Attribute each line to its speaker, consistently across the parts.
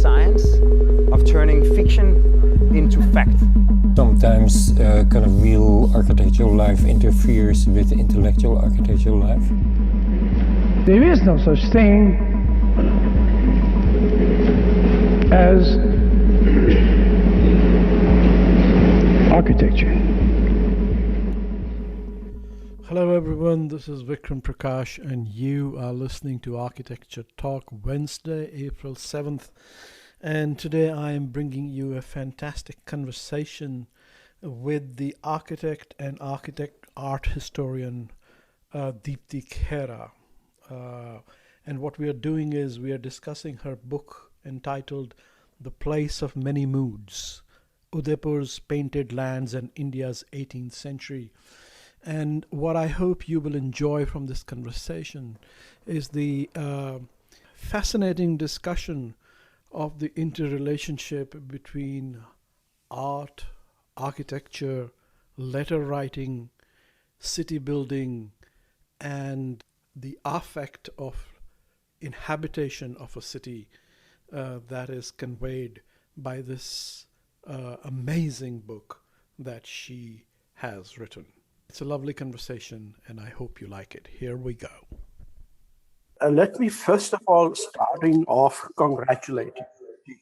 Speaker 1: science of turning fiction into fact.
Speaker 2: Sometimes kind of real architectural life interferes with intellectual architectural life.
Speaker 3: There is no such thing as architecture.
Speaker 4: Hello everyone, this is Vikram Prakash and you are listening to Architecture Talk Wednesday, April 7th. And today I am bringing you a fantastic conversation with the architect and art historian Dipti Khera. And what we are doing is we are discussing her book entitled The Place of Many Moods, Udaipur's Painted Lands and India's 18th Century. And what I hope you will enjoy from this conversation is the fascinating discussion of the interrelationship between art, architecture, letter writing, city building, and the affect of inhabitation of a city that is conveyed by this amazing book that she has written. It's a lovely conversation, and I hope you like it. Here we go.
Speaker 5: Let me first of all starting off congratulate you.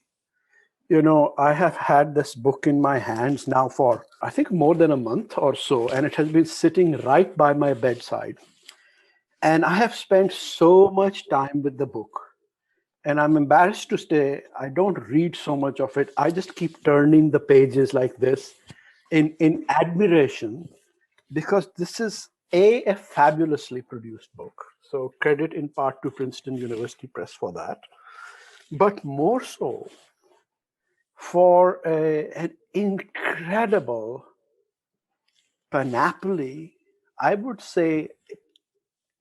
Speaker 5: You know, I have had this book in my hands now for, I think, more than a month or so, and it has been sitting right by my bedside. And I have spent so much time with the book. And I'm embarrassed to say I don't read so much of it. I just keep turning the pages like this in admiration, because this is a fabulously produced book. So credit in part to Princeton University Press for that. But more so for an incredible panoply, I would say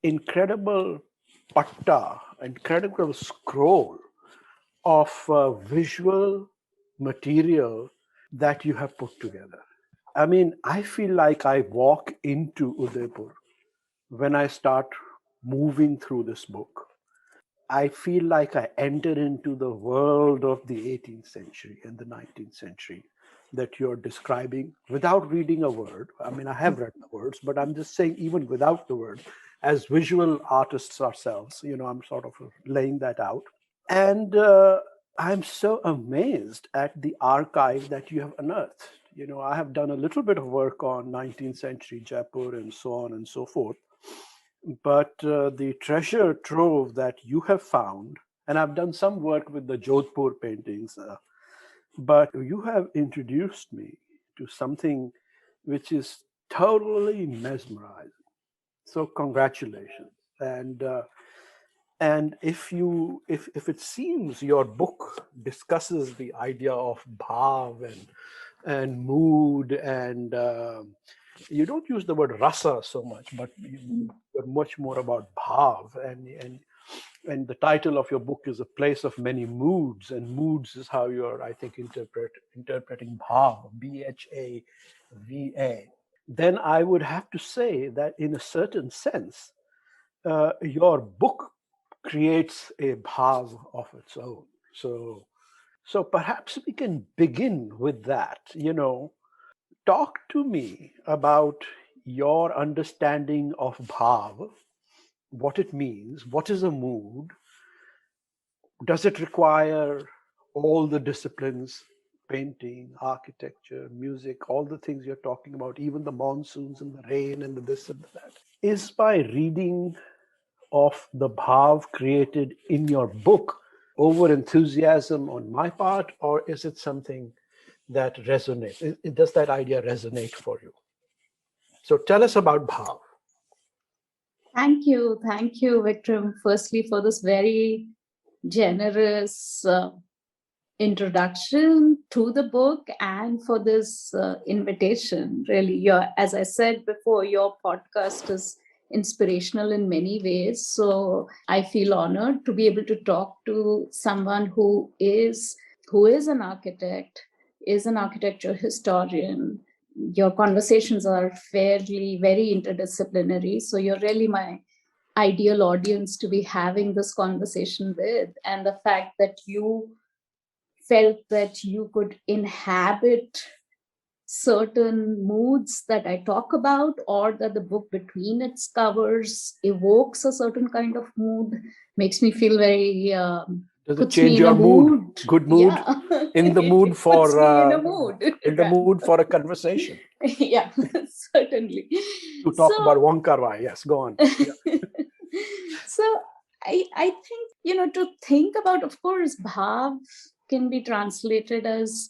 Speaker 5: incredible patta, incredible scroll of visual material that you have put together. I mean, I feel like I walk into Udaipur when I start moving through this book. I feel like I enter into the world of the 18th century and the 19th century that you're describing without reading a word. I mean, I have read the words, but I'm just saying, even without the word, as visual artists ourselves, you know, I'm sort of laying that out. And I'm so amazed at the archive that you have unearthed. You know, I have done a little bit of work on 19th century Jaipur and so on and so forth. But the treasure trove that you have found, and I've done some work with the Jodhpur paintings, but you have introduced me to something which is totally mesmerizing. So congratulations. And if it seems your book discusses the idea of bhav and mood, and you don't use the word rasa so much, but you're much more about bhav, and the title of your book is A Place of Many Moods, and moods is how you're, I think, interpreting bhav, BHAVA. Then I would have to say that in a certain sense, your book creates a bhav of its own. So perhaps we can begin with that. You know, talk to me about your understanding of bhav, what it means, what is a mood, does it require all the disciplines, painting, architecture, music, all the things you're talking about, even the monsoons and the rain and the this and that. Is by reading of the bhav created in your book over enthusiasm on my part, or is it something that resonates? Does that idea resonate for you? So tell us about bhav.
Speaker 6: Thank you, Vikram, firstly for this very generous introduction to the book and for this invitation. Really, as I said before, your podcast is inspirational in many ways. So I feel honored to be able to talk to someone who is an architect, is an architecture historian. Your conversations are very interdisciplinary. So you're really my ideal audience to be having this conversation with. And the fact that you felt that you could inhabit certain moods that I talk about, or that the book between its covers evokes a certain kind of mood, makes me feel very
Speaker 5: Does it
Speaker 6: puts
Speaker 5: change
Speaker 6: me in
Speaker 5: your
Speaker 6: a
Speaker 5: mood? Good mood?
Speaker 6: Yeah.
Speaker 5: In the mood
Speaker 6: It
Speaker 5: for
Speaker 6: puts me in a mood.
Speaker 5: in the mood for a conversation.
Speaker 6: Yeah, certainly.
Speaker 5: To talk about Wong Kar-wai. Yes, go on. Yeah.
Speaker 6: So I think, to think about, of course, bhav can be translated as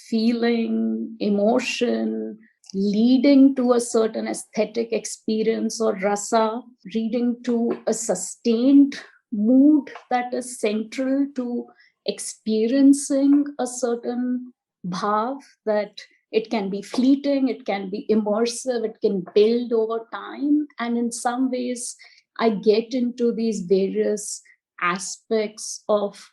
Speaker 6: feeling, emotion, leading to a certain aesthetic experience or rasa, leading to a sustained mood that is central to experiencing a certain bhav, that it can be fleeting, it can be immersive, it can build over time. And in some ways, I get into these various aspects of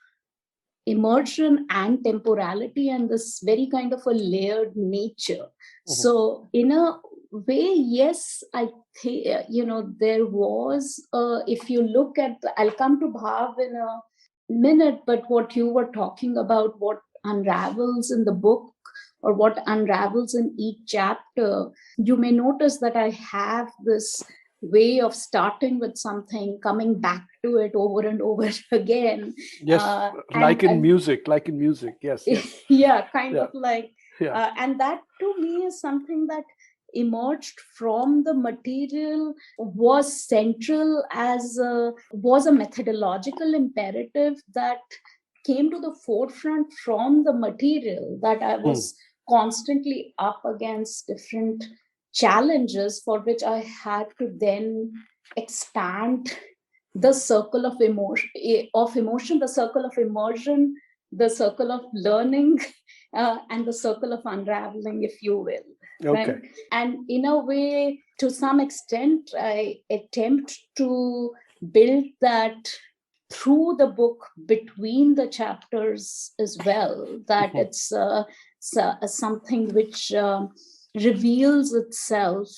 Speaker 6: immersion and temporality and this very kind of a layered nature. So in a way, yes, I think, there was, if you look at, I'll come to bhav in a minute, but what you were talking about, what unravels in the book or what unravels in each chapter, you may notice that I have this way of starting with something, coming back to it over and over again.
Speaker 5: Yes, like in music, yes.
Speaker 6: Yeah, kind
Speaker 5: Yeah.
Speaker 6: of like,
Speaker 5: Yeah.
Speaker 6: and that to me is something that emerged from the material, was central as was a methodological imperative that came to the forefront from the material, that I was constantly up against different challenges for which I had to then expand the circle of emotion, the circle of immersion, the circle of learning, and the circle of unraveling, if you will.
Speaker 5: Okay.
Speaker 6: Right? And in a way, to some extent, I attempt to build that through the book, between the chapters as well, that it's something which reveals itself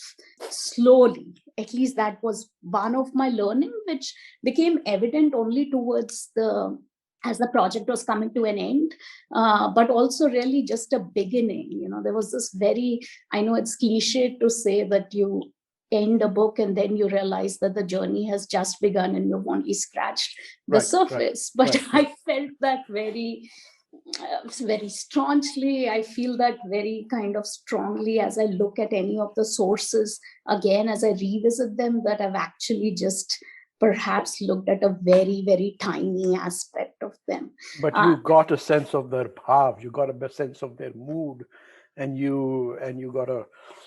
Speaker 6: slowly. At least that was one of my learning, which became evident only towards as the project was coming to an end, but also really just a beginning. There was this very, I know it's cliche to say that you end a book and then you realize that the journey has just begun and you've only scratched the surface. But I felt that very staunchly. I feel that very kind of strongly as I look at any of the sources again, as I revisit them, that I've actually just perhaps looked at a very, very tiny aspect of them.
Speaker 5: But you got a sense of their bhav, you got a sense of their mood, and you got a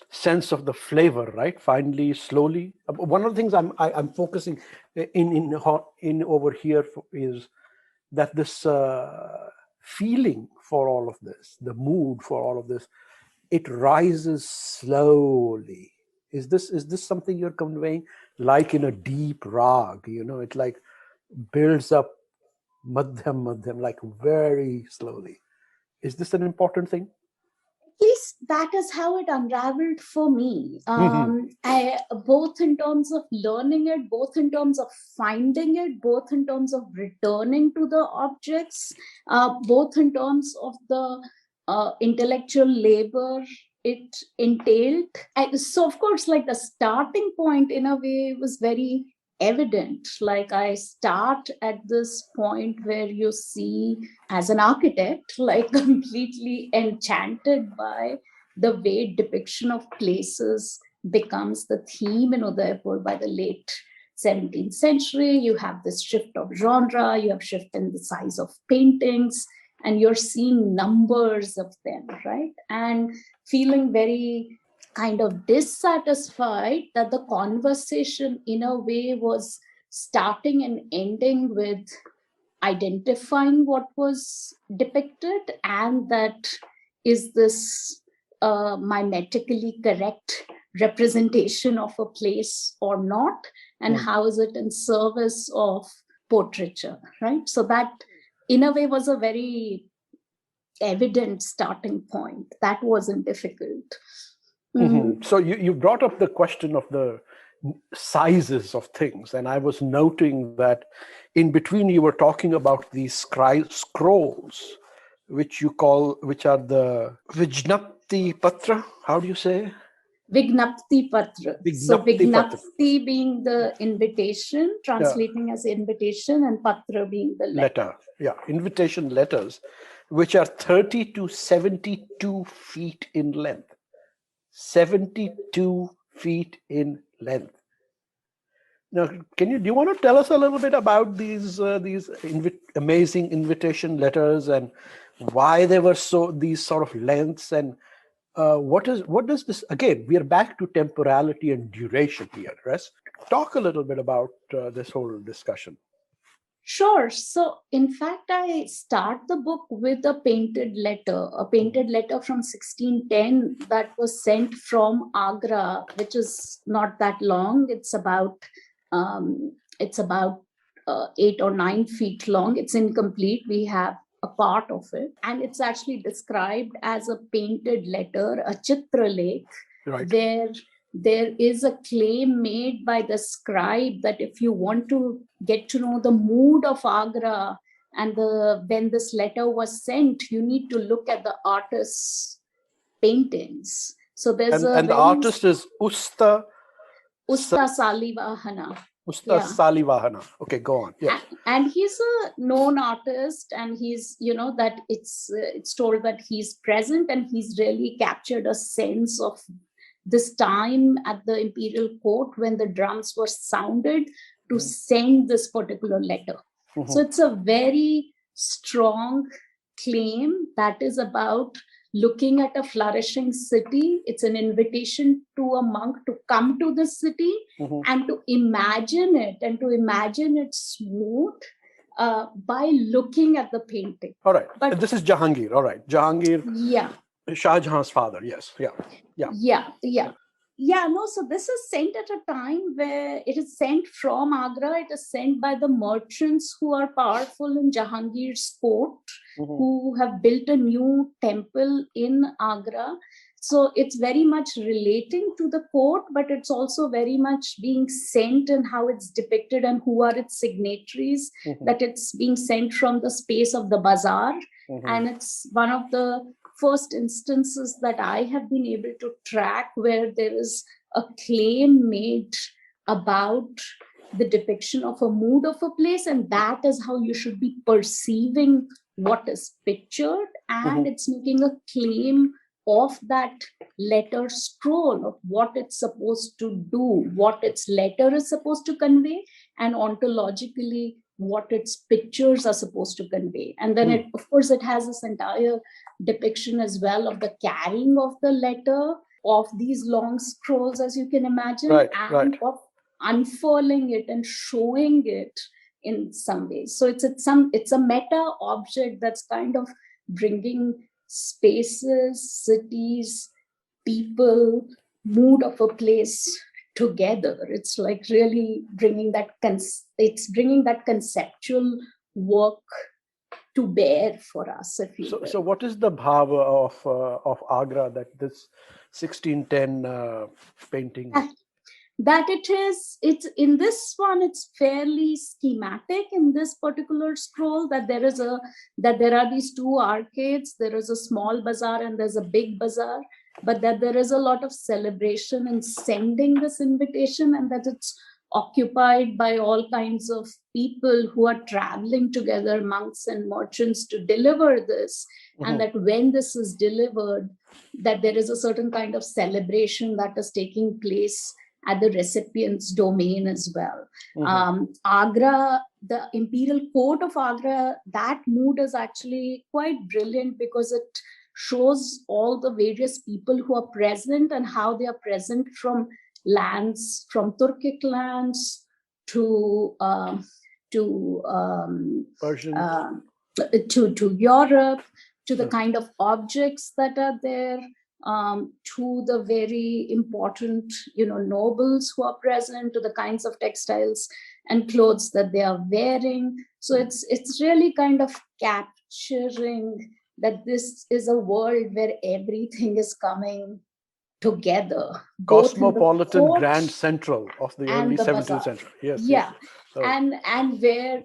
Speaker 5: sense of the flavor, right? Finally, slowly. One of the things I'm focusing in over here is that this feeling for all of this, the mood for all of this, it rises slowly. Is this something you're conveying? Like in a deep rag, it like builds up madhyam, like very slowly. Is this an important thing?
Speaker 6: At least that is how it unraveled for me. Both in terms of learning it, both in terms of finding it, both in terms of returning to the objects, both in terms of the intellectual labor it entailed. So of course, like the starting point in a way was very evident. Like I start at this point where you see, as an architect, like completely enchanted by the way depiction of places becomes the theme in Udaipur by the late 17th century. You have this shift of genre, you have shift in the size of paintings, and you're seeing numbers of them, right? And feeling very kind of dissatisfied that the conversation in a way was starting and ending with identifying what was depicted, and that is this mimetically correct representation of a place or not, and how is it in service of portraiture, right? So that in a way was a very evident starting point. That wasn't difficult.
Speaker 5: So you brought up the question of the sizes of things, and I was noting that in between you were talking about these scrolls which are the Vijnapti Patra. How do you say?
Speaker 6: Vignapti Patra. So
Speaker 5: Vignapti Patra.
Speaker 6: Vignapti being the invitation, translating as invitation, and Patra being the letter.
Speaker 5: Yeah, invitation letters, which are 30 to 72 feet in length. 72 feet in length. Now, do you want to tell us a little bit about these amazing invitation letters and why they were these sort of lengths, and what does this, again, we are back to temporality and duration here, right? Talk a little bit about this whole discussion.
Speaker 6: Sure. So, in fact, I start the book with a painted letter from 1610 that was sent from Agra, which is not that long. It's about 8 or 9 feet long. It's incomplete. We have a part of it, and it's actually described as a painted letter, a Chitralekh,
Speaker 5: right,
Speaker 6: where there is a claim made by the scribe that if you want to get to know the mood of Agra and when this letter was sent, you need to look at the artist's paintings. So there's
Speaker 5: the artist is Usta
Speaker 6: Salivahana.
Speaker 5: Salivahana. Okay, go on. Yes.
Speaker 6: And he's a known artist, and he's, that it's told that he's present, and he's really captured a sense of this time at the imperial court when the drums were sounded to send this particular letter. Mm-hmm. So it's a very strong claim that is about looking at a flourishing city. It's an invitation to a monk to come to the city and to imagine it and to imagine its mood by looking at the painting.
Speaker 5: All right. But this is Jahangir. All right. Jahangir.
Speaker 6: Yeah.
Speaker 5: Shah Jahan's father. Yes.
Speaker 6: So this is sent at a time where it is sent from Agra. It is sent by the merchants who are powerful in Jahangir's court, who have built a new temple in Agra. So it's very much relating to the court, but it's also very much being sent and how it's depicted and who are its signatories, that it's being sent from the space of the bazaar. And it's one of the first instances that I have been able to track where there is a claim made about the depiction of a mood of a place, and that is how you should be perceiving what is pictured, and it's making a claim of that letter scroll, of what it's supposed to do, what its letter is supposed to convey, and ontologically what its pictures are supposed to convey. And then it has this entire depiction as well of the carrying of the letter, of these long scrolls, as you can imagine, of unfurling it and showing it in some ways. So it's a meta object that's kind of bringing spaces, cities, people, mood of a place together. It's like really bringing that conceptual work to bear for us, if you will.
Speaker 5: So what is the bhava of Agra that this 1610 painting?
Speaker 6: That it's in this one, it's fairly schematic in this particular scroll, that there are these two arcades, there is a small bazaar and there's a big bazaar, but that there is a lot of celebration in sending this invitation, and that it's occupied by all kinds of people who are traveling together, monks and merchants, to deliver this. And that when this is delivered, that there is a certain kind of celebration that is taking place at the recipient's domain as well. Agra, the imperial court of Agra, that mood is actually quite brilliant because it shows all the various people who are present and how they are present from lands, from Turkic lands to
Speaker 5: Persian,
Speaker 6: to Europe, to the kind of objects that are there, to the very important, nobles who are present, to the kinds of textiles and clothes that they are wearing. So it's really kind of capturing that this is a world where everything is coming together.
Speaker 5: Cosmopolitan Grand Central of the early 17th century. Yes.
Speaker 6: Yeah.
Speaker 5: So.
Speaker 6: And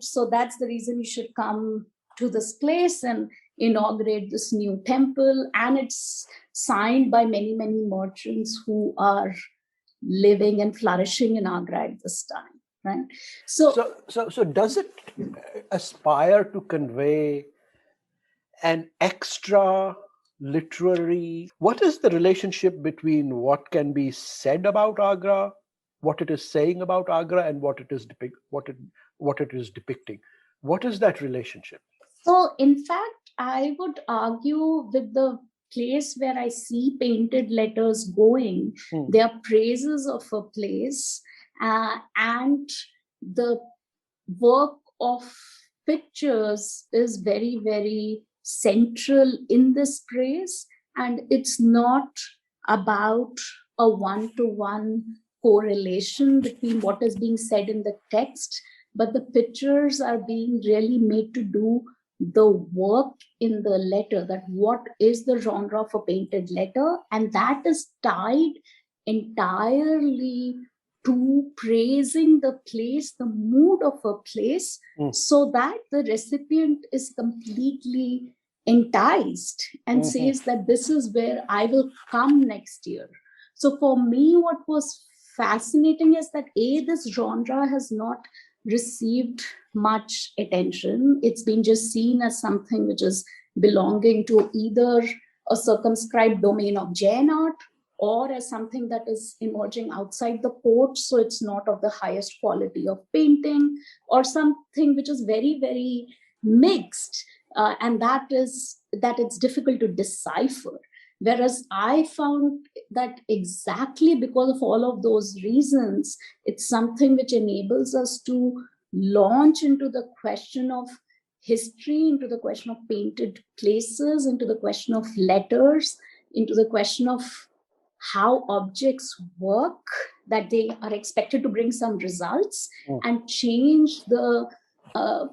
Speaker 6: so that's the reason you should come to this place. And inaugurate this new temple, and it's signed by many, many merchants who are living and flourishing in Agra at this time, right?
Speaker 5: So does it aspire to convey an extra literary? What is the relationship between what can be said about Agra, what it is saying about Agra, and what it is depicting? What is that relationship?
Speaker 6: So, in fact, I would argue with the place where I see painted letters going, they are praises of a place, and the work of pictures is very, very central in this praise. And it's not about a one-to-one correlation between what is being said in the text, but the pictures are being really made to do the work in the letter, that what is the genre of a painted letter, and that is tied entirely to praising the place, the mood of a place, so that the recipient is completely enticed and says that this is where I will come next year. So for me, what was fascinating is that this genre has not received much attention. It's been just seen as something which is belonging to either a circumscribed domain of Jain art or as something that is emerging outside the court, so it's not of the highest quality of painting, or something which is very, very mixed, and that it's difficult to decipher. Whereas I found that exactly because of all of those reasons, it's something which enables us to launch into the question of history, into the question of painted places, into the question of letters, into the question of how objects work, that they are expected to bring some results and change the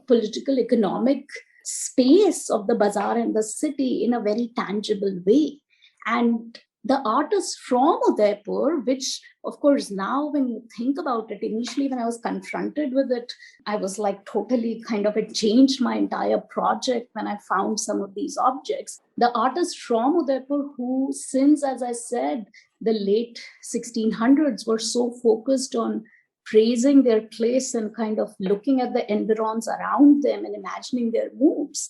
Speaker 6: political, economic space of the bazaar and the city in a very tangible way. And the artists from Udaipur, which of course now when you think about it, initially when I was confronted with it, I was like totally it changed my entire project when I found some of these objects. The artists from Udaipur who, since, as I said, the late 1600s were so focused on praising their place and looking at the environs around them and imagining their moods,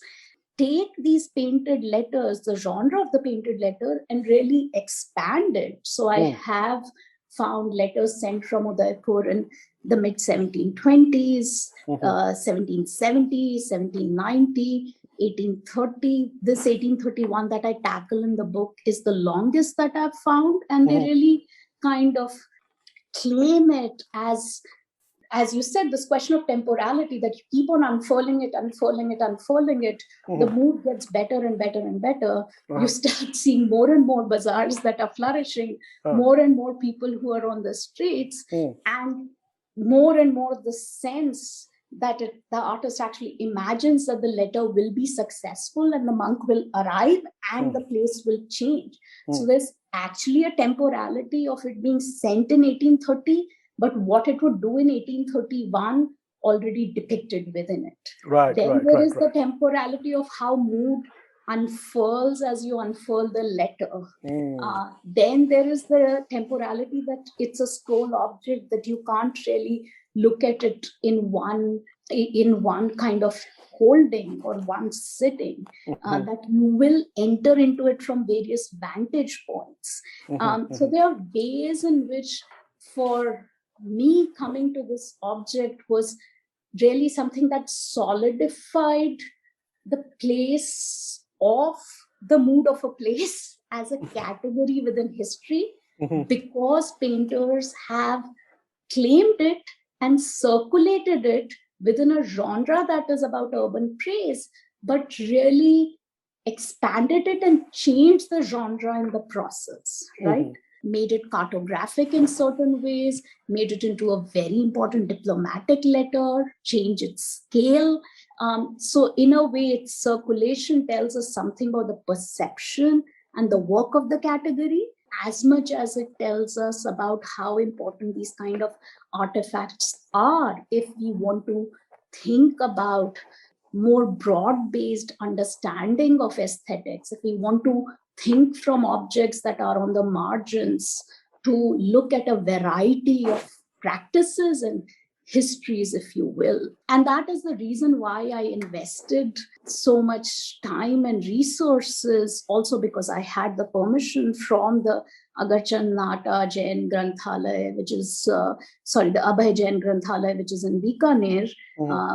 Speaker 6: take these painted letters, the genre of the painted letter, and really expand it. So I have found letters sent from Udaipur in the mid 1720s, 1770, 1790, 1830. This 1831 that I tackle in the book is the longest that I've found, and they really claim it as you said, this question of temporality, that you keep on unfurling it, the mood gets better and better and better. You start seeing more and more bazaars that are flourishing, more and more people who are on the streets, and more the sense that the artist actually imagines that the letter will be successful and the monk will arrive and the place will change. So there's actually a temporality of it being sent in 1830, but what it would do in 1831 already depicted within it. Then there is the temporality of how mood unfurls as you unfurl the letter. Then there is the temporality that it's a scroll object, that you can't really look at it in one kind of holding or one sitting, that you will enter into it from various vantage points. So there are ways in which, for me, coming to this object was really something that solidified the place of the mood of a place as a category within history, because painters have claimed it and circulated it within a genre that is about urban praise, but really expanded it and changed the genre in the process, right? Made it cartographic in certain ways, made it into a very important diplomatic letter, changed its scale. So in a way, its circulation tells us something about the perception and the work of the category, as much as it tells us about how important these kind of artifacts are if we want to think about more broad-based understanding of aesthetics, if we want to think from objects that are on the margins to look at a variety of practices and histories, if you will. And that is the reason why I invested so much time and resources, also because I had the permission from the Agarchand Nata Jain Granthalaya, which is, the Abhay Jain Granthalaya, which is in Bikaner,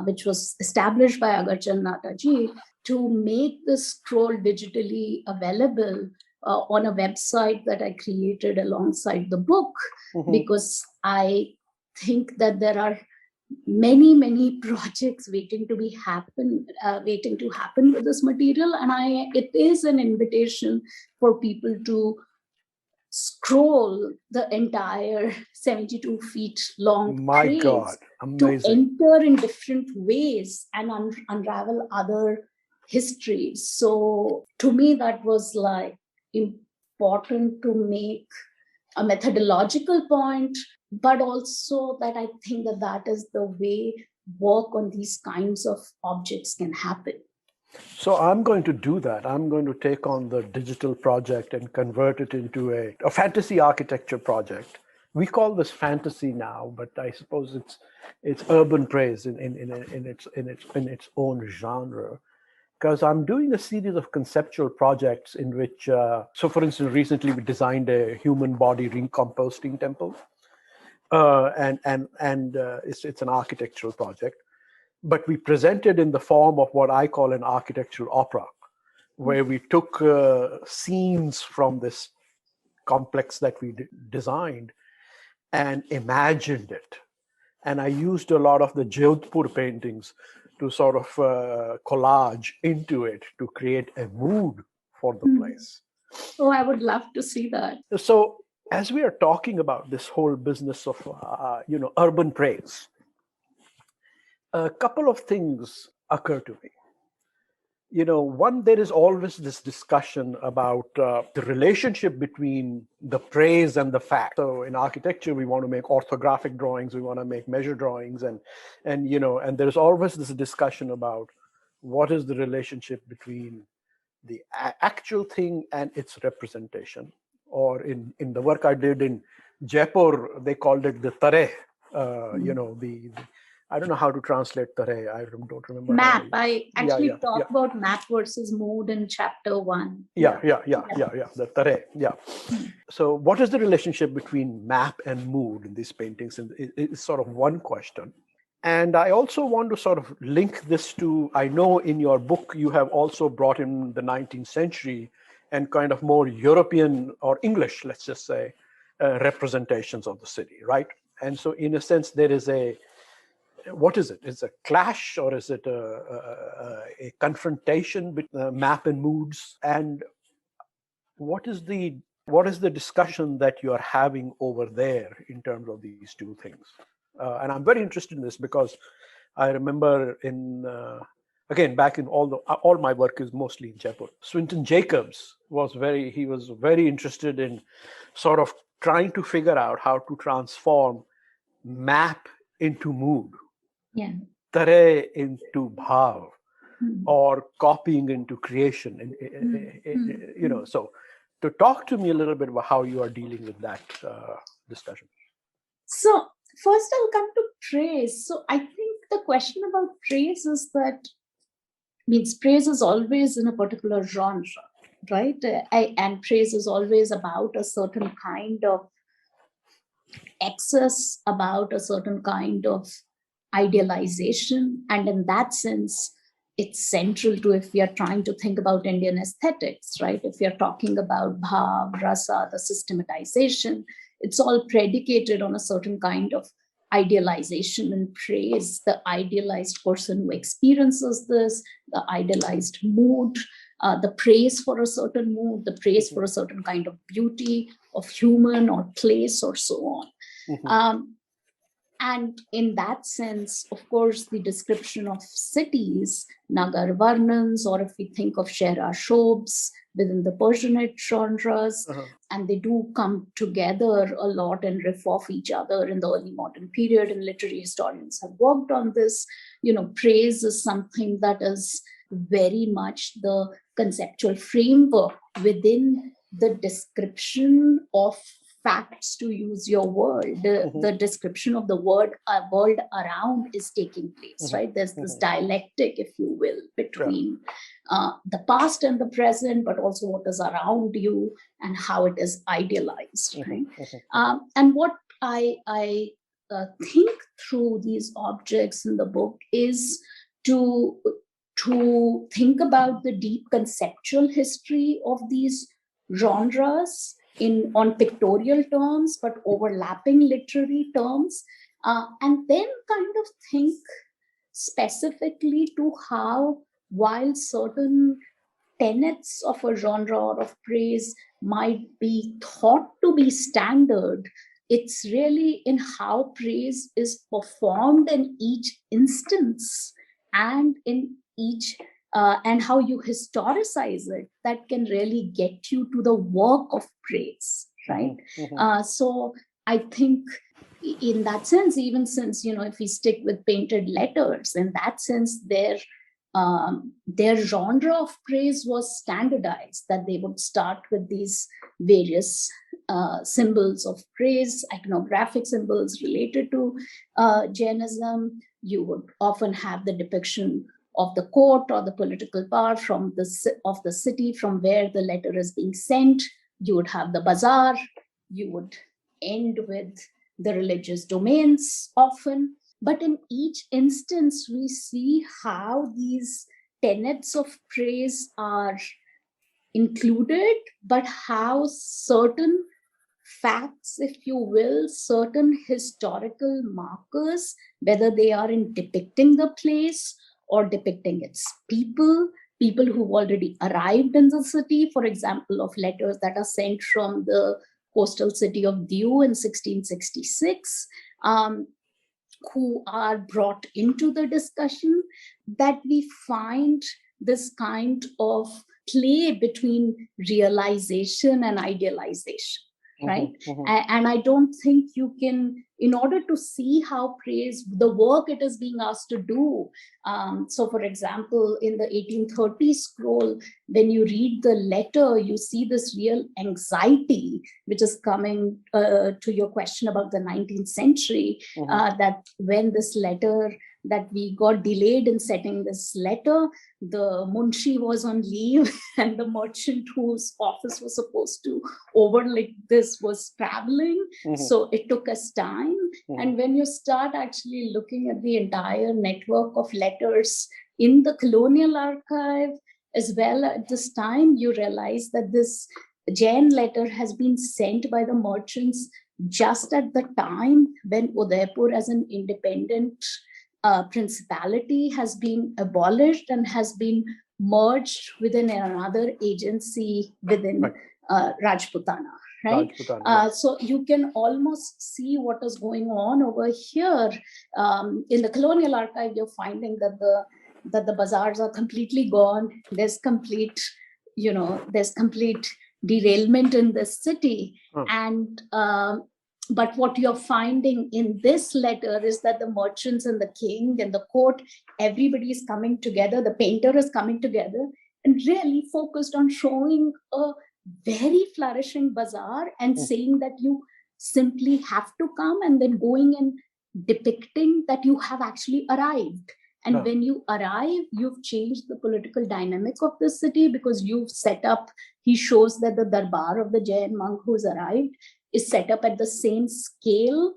Speaker 6: which was established by Agarchand Nata ji, to make the scroll digitally available on a website that I created alongside the book, because I think that there are many projects waiting to happen with this material, and it is an invitation for people to scroll the entire 72 feet long
Speaker 5: My
Speaker 6: praise,
Speaker 5: God, amazing.
Speaker 6: to enter in different ways and unravel other histories. So to me, that was like important to make a methodological point, but also that I think that is the way work on these kinds of objects can happen.
Speaker 5: So I'm going to do that. I'm going to take on the digital project and convert it into a fantasy architecture project. We call this fantasy now, but I suppose it's urban praise in its own genre. Because I'm doing a series of conceptual projects in which, so for instance, recently we designed a human body recomposting temple, and it's an architectural project. But we presented in the form of what I call an architectural opera, where we took scenes from this complex that we designed and imagined it. And I used a lot of the Jodhpur paintings to sort of collage into it to create a mood for the place.
Speaker 6: Oh, I would love to see that.
Speaker 5: So as we are talking about this whole business of, urban praise, a couple of things occur to me. One, there is always this discussion about the relationship between the praise and the fact. So in architecture, we want to make orthographic drawings, we want to make measure drawings, and there's always this discussion about what is the relationship between the actual thing and its representation. Or in the work I did in Jaipur, they called it the tare, I don't know how to translate tare. I don't remember.
Speaker 6: Map. I actually talk about map versus mood in chapter 1.
Speaker 5: The tare. Yeah. So what is the relationship between map and mood in these paintings? And it's sort of one question. And I also want to sort of link this to, I know in your book, you have also brought in the 19th century and kind of more European or English, let's just say, representations of the city, right? And so in a sense, there is what is it? Is it a clash, or is it a confrontation between map and moods? And what is the discussion that you are having over there in terms of these two things? And I'm very interested in this because I remember again, back in all my work is mostly in Jaipur. Swinton Jacobs was very interested in sort of trying to figure out how to transform map into mood. Tare into bhav, or copying into creation. So to talk to me a little bit about how you are dealing with that discussion.
Speaker 6: So first I'll come to praise. So I think the question about praise is that praise is always in a particular genre, right? And praise is always about a certain kind of excess, about a certain kind of idealization. And in that sense, it's central to, if we are trying to think about Indian aesthetics, right? If we are talking about bhav, rasa, the systematization, it's all predicated on a certain kind of idealization and praise, the idealized person who experiences this, the idealized mood, the praise for a certain mood, the praise for a certain kind of beauty of human or place or so on. And in that sense, of course, the description of cities, Nagar Varnans, or if we think of Shehra Shobs within the Persianate genres, and they do come together a lot and riff off each other in the early modern period, and literary historians have worked on this. Praise is something that is very much the conceptual framework within the description of facts, to use your word. The description of the world around is taking place, right? There's this dialectic, if you will, between the past and the present, but also what is around you and how it is idealized, right? And what I think through these objects in the book is to think about the deep conceptual history of these genres on pictorial terms, but overlapping literary terms, and then kind of think specifically to how, while certain tenets of a genre or of praise might be thought to be standard, it's really in how praise is performed in each instance and in each and how you historicize it that can really get you to the work of praise, right? So I think in that sense, even since, if we stick with painted letters, in that sense, their genre of praise was standardized, that they would start with these various symbols of praise, iconographic symbols related to Jainism. You would often have the depiction of the court or the political power of the city from where the letter is being sent. You would have the bazaar. You would end with the religious domains often. But in each instance, we see how these tenets of praise are included, but how certain facts, if you will, certain historical markers, whether they are in depicting the place or depicting its people who've already arrived in the city, for example, of letters that are sent from the coastal city of Diu in 1666, who are brought into the discussion, that we find this kind of play between realization and idealization. Right. And I don't think you can, in order to see how praise, the work it is being asked to do. So, for example, in the 1830 scroll, when you read the letter, you see this real anxiety, which is coming to your question about the 19th century, that when this letter, that we got delayed in setting this letter, the munshi was on leave and the merchant whose office was supposed to overlook this was traveling. So it took us time. And when you start actually looking at the entire network of letters in the colonial archive as well at this time, you realize that this Jain letter has been sent by the merchants just at the time when Udaipur as an independent principality has been abolished and has been merged within another agency within Rajputana, right? So you can almost see what is going on over here. In the colonial archive, you're finding that the bazaars are completely gone. There's complete derailment in the city. And but what you're finding in this letter is that the merchants and the king and the court, everybody is coming together. The painter is coming together and really focused on showing a very flourishing bazaar and saying that you simply have to come, and then going and depicting that you have actually arrived. And when you arrive, you've changed the political dynamic of the city, because you've set up, he shows that the darbar of the Jain monk who's arrived is set up at the same scale,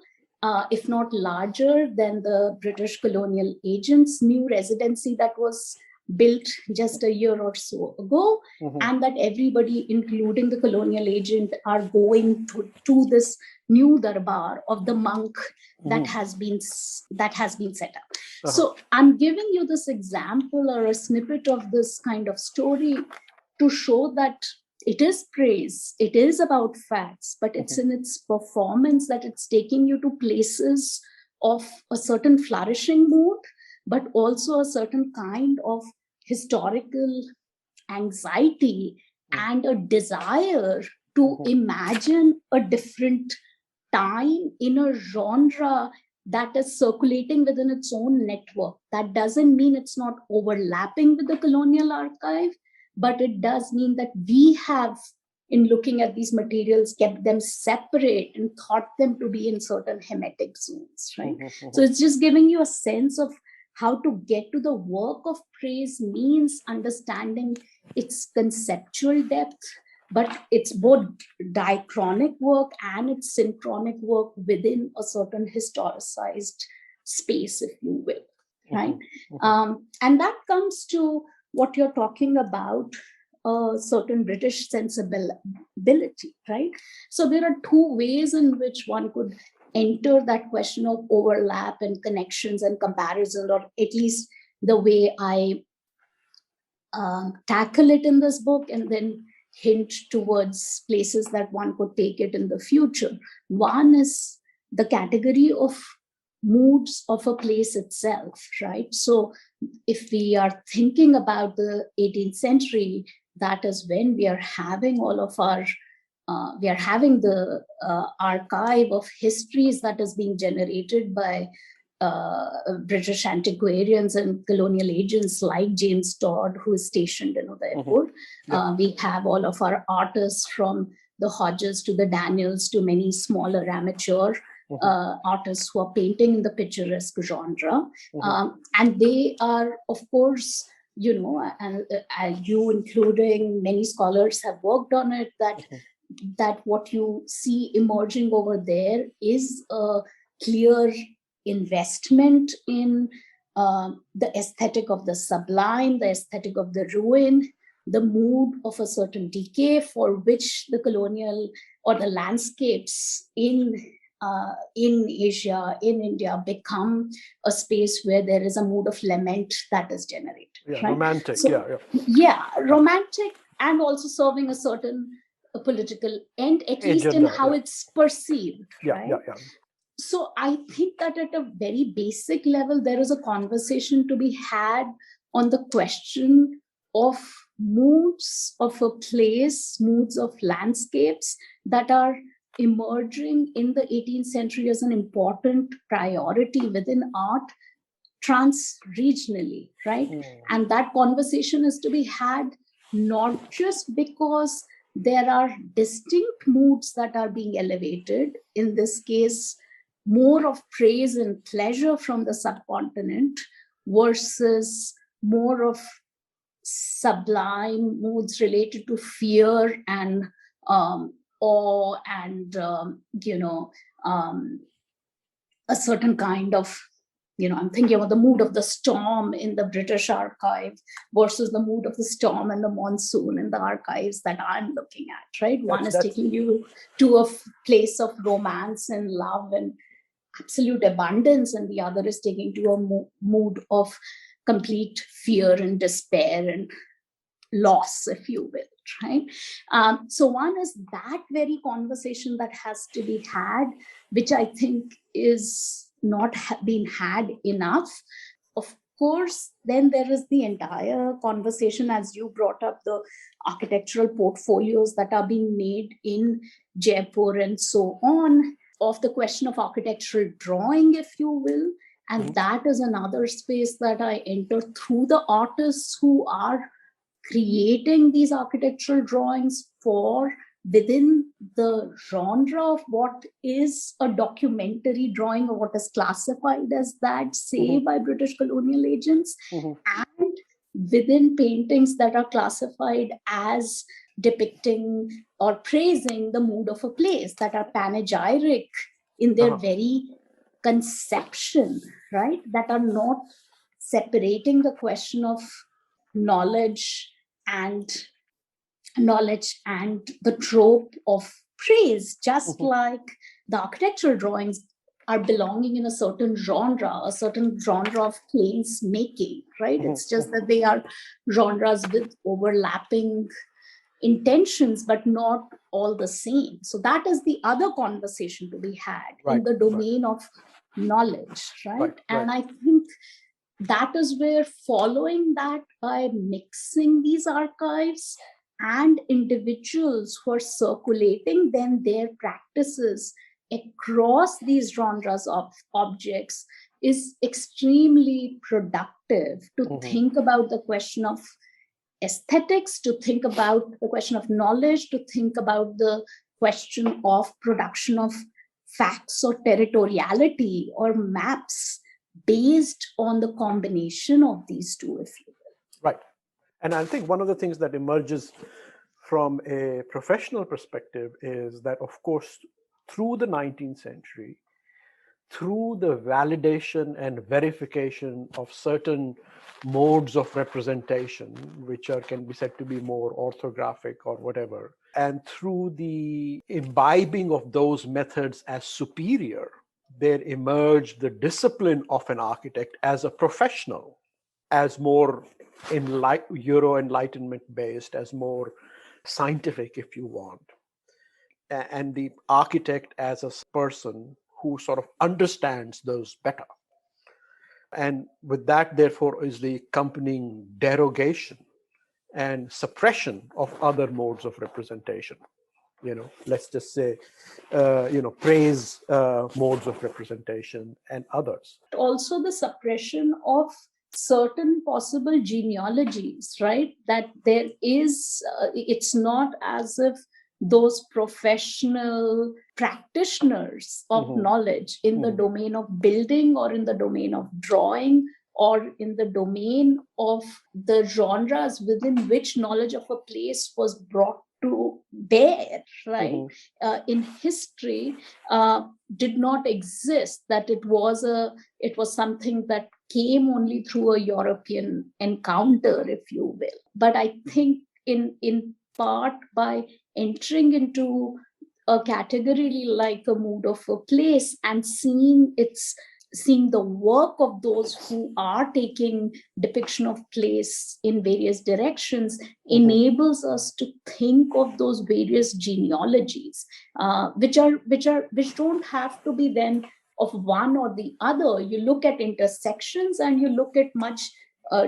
Speaker 6: if not larger, than the British colonial agent's new residency that was built just a year or so ago, and that everybody, including the colonial agent, are going to this new darbar of the monk that has been set up. So I'm giving you this example or a snippet of this kind of story to show that it is praise, it is about facts, but it's in its performance that it's taking you to places of a certain flourishing mood, but also a certain kind of historical anxiety and a desire to imagine a different time in a genre that is circulating within its own network. That doesn't mean it's not overlapping with the colonial archive, but it does mean that we have, in looking at these materials, kept them separate and thought them to be in certain hermetic zones, right? So it's just giving you a sense of how to get to the work of praise means understanding its conceptual depth, but it's both diachronic work and it's synchronic work within a certain historicized space, if you will, right? And that comes to what you're talking about, a certain British sensibility, right? So there are two ways in which one could enter that question of overlap and connections and comparison, or at least the way I tackle it in this book, and then hint towards places that one could take it in the future. One is the category of moods of a place itself, right? So if we are thinking about the 18th century, that is when we are having all of our, we are having the archive of histories that is being generated by British antiquarians and colonial agents like James Todd, who is stationed in Udaipur. We have all of our artists, from the Hodges to the Daniels to many smaller amateur artists who are painting in the picturesque genre. And they are, of course, you know, and you, including many scholars, have worked on it, that what you see emerging over there is a clear investment in the aesthetic of the sublime, the aesthetic of the ruin, the mood of a certain decay, for which the colonial or the landscapes in Asia, in India, become a space where there is a mood of lament that is generated.
Speaker 5: Yeah,
Speaker 6: right?
Speaker 5: romantic.
Speaker 6: So, yeah, romantic, and also serving a certain political end, at least in how it's perceived. Right? So I think that at a very basic level, there is a conversation to be had on the question of moods of a place, moods of landscapes that are emerging in the 18th century as an important priority within art trans-regionally, right? And that conversation is to be had not just because there are distinct moods that are being elevated, in this case, more of praise and pleasure from the subcontinent versus more of sublime moods related to fear and awe and, a certain kind of, I'm thinking about the mood of the storm in the British archive versus the mood of the storm and the monsoon in the archives that I'm looking at, right? One is taking you to a place of romance and love and absolute abundance, and the other is taking to a mood of complete fear and despair and loss, if you will, right? So one is that very conversation that has to be had, which I think is not being had enough. Of course, then there is the entire conversation, as you brought up, the architectural portfolios that are being made in Jaipur and so on, of the question of architectural drawing, if you will. And that is another space that I enter through the artists who are creating these architectural drawings for within the genre of what is a documentary drawing, or what is classified as that, say, by British colonial agents, and within paintings that are classified as depicting or praising the mood of a place, that are panegyric in their very conception, right? That are not separating the question of knowledge and the trope of praise, just like the architectural drawings are belonging in a certain genre of place making, right? It's just that they are genres with overlapping intentions, but not all the same. So that is the other conversation to be had in the domain of knowledge, right? And I think that is where, following that, by mixing these archives and individuals who are circulating then their practices across these genres of objects is extremely productive to think about the question of aesthetics, to think about the question of knowledge, to think about the question of production of facts or territoriality or maps based on the combination of these two, if you will.
Speaker 5: Right. And I think one of the things that emerges from a professional perspective is that, of course, through the 19th century, through the validation and verification of certain modes of representation, which can be said to be more orthographic or whatever, and through the imbibing of those methods as superior, there emerged the discipline of an architect as a professional, as more Euro Enlightenment based, as more scientific, if you want, and the architect as a person who sort of understands those better. And with that, therefore, is the accompanying derogation and suppression of other modes of representation. Let's just say, praise modes of representation and others.
Speaker 6: Also, the suppression of certain possible genealogies, right? That there is, it's not as if those professional practitioners of knowledge in the domain of building or in the domain of drawing or in the domain of the genres within which knowledge of a place was brought to bear, right? In history, did not exist, that it was something that came only through a European encounter, if you will. But I think in part by entering into a category like a mood of a place and seeing the work of those who are taking depiction of place in various directions enables us to think of those various genealogies, which don't have to be then of one or the other. You look at intersections and you look at much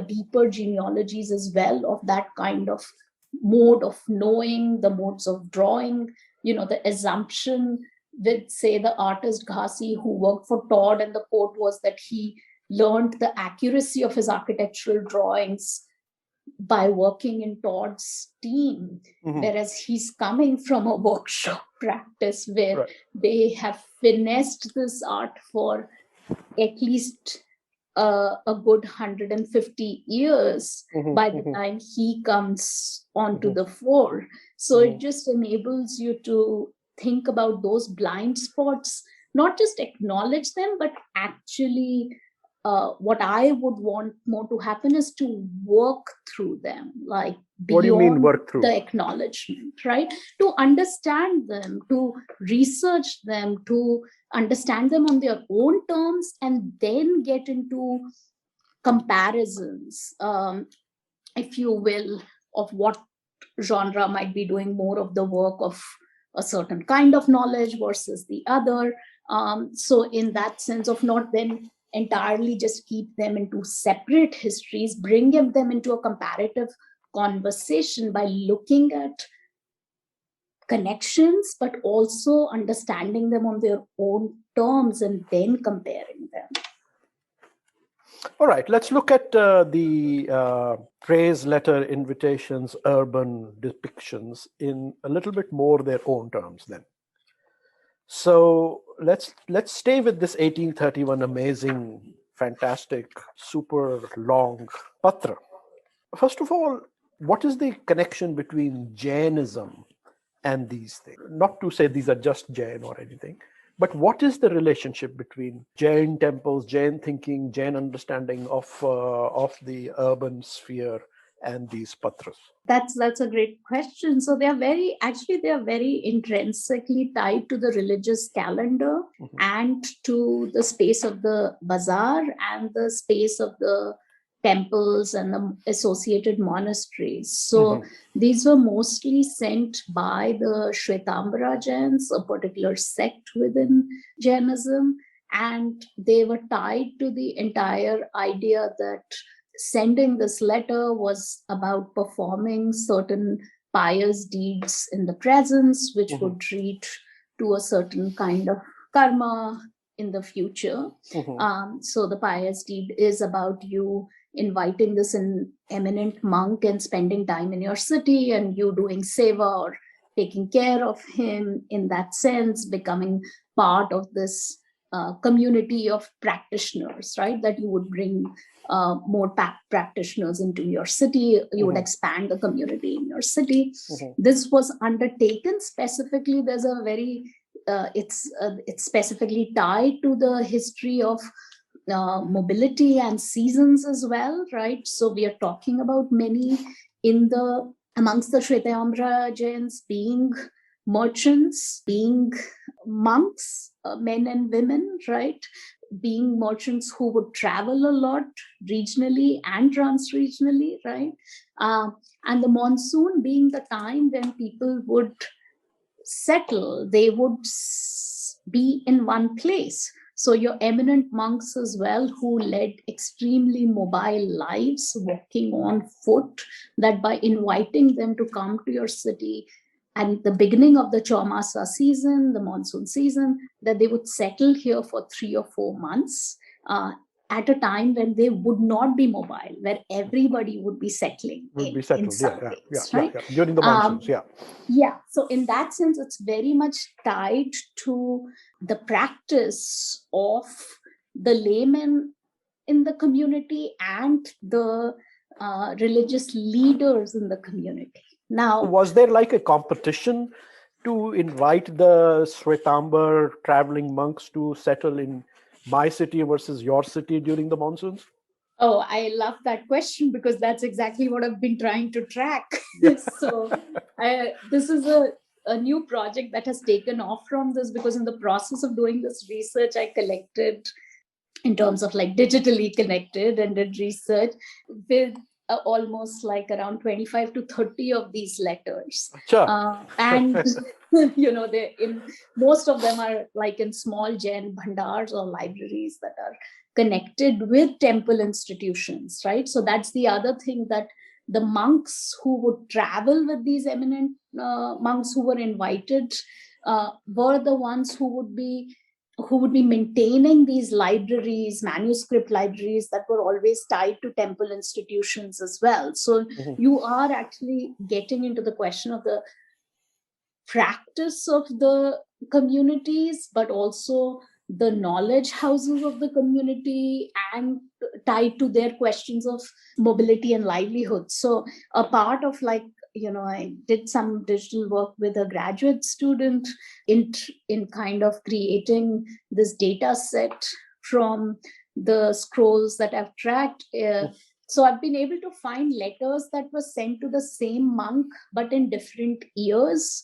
Speaker 6: deeper genealogies as well of that kind of mode of knowing, the modes of drawing, the assumption with, say, the artist Ghasi who worked for Todd, and the quote was that he learned the accuracy of his architectural drawings by working in Todd's team, whereas he's coming from a workshop practice where they have finessed this art for at least a good 150 years by the time he comes onto the fore. So it just enables you to think about those blind spots, not just acknowledge them, but actually what I would want more to happen is to work through them, like beyond
Speaker 5: what do you mean work through?
Speaker 6: The acknowledgement, right? To understand them, to research them, to understand them on their own terms, and then get into comparisons, if you will, of what genre might be doing more of the work of a certain kind of knowledge versus the other. So in that sense of not then entirely just keep them into separate histories, bring them into a comparative conversation by looking at connections, but also understanding them on their own terms and then comparing them.
Speaker 5: All right, let's look at the praise letter invitations, urban depictions in a little bit more their own terms then. So let's stay with this 1831 amazing, fantastic, super long patra. First of all, what is the connection between Jainism and these things? Not to say these are just Jain or anything, but what is the relationship between Jain temples, Jain thinking, Jain understanding of the urban sphere and these patras?
Speaker 6: That's a great question. So they are very intrinsically tied to the religious calendar and to the space of the bazaar and the space of the temples and the associated monasteries. So these were mostly sent by the Shvetambara Jains, a particular sect within Jainism, and they were tied to the entire idea that sending this letter was about performing certain pious deeds in the presence, which would lead to a certain kind of karma in the future. So the pious deed is about you inviting this eminent monk and spending time in your city, and you doing seva or taking care of him in that sense, becoming part of this community of practitioners, right? That you would bring more practitioners into your city. You would expand the community in your city. This was undertaken specifically. There's a very it's specifically tied to the history of mobility and seasons as well, right? So we are talking about many amongst the Shvetayambra Jains being merchants, being monks, men and women, right? Being merchants who would travel a lot regionally and trans-regionally, right? And the monsoon being the time when people would settle, they would be in one place. So your eminent monks as well, who led extremely mobile lives, walking on foot, that by inviting them to come to your city at the beginning of the Chaumasa season, the monsoon season, that they would settle here for 3 or 4 months at a time when they would not be mobile, where everybody would be settling in some ways, right?
Speaker 5: During the monsoons,
Speaker 6: Yeah. So in that sense, it's very much tied to the practice of the laymen in the community and the religious leaders in the community. Now,
Speaker 5: was there like a competition to invite the Shwetambar traveling monks to settle in my city versus your city during the monsoons?
Speaker 6: Oh, I love that question, because that's exactly what I've been trying to track. So this is a new project that has taken off from this, because in the process of doing this research, I collected, in terms of like digitally connected, and did research with almost like around 25 to 30 of these letters. And they most of them are like in small Jain bhandars or libraries that are connected with temple institutions, right? So that's the other thing, that the monks who would travel with these eminent monks who were invited were the ones who would be maintaining these libraries, manuscript libraries, that were always tied to temple institutions as well. So you are actually getting into the question of the practice of the communities, but also the knowledge houses of the community, and tied to their questions of mobility and livelihood. So a part of I did some digital work with a graduate student in kind of creating this data set from the scrolls that I've tracked. So I've been able to find letters that were sent to the same monk, but in different years,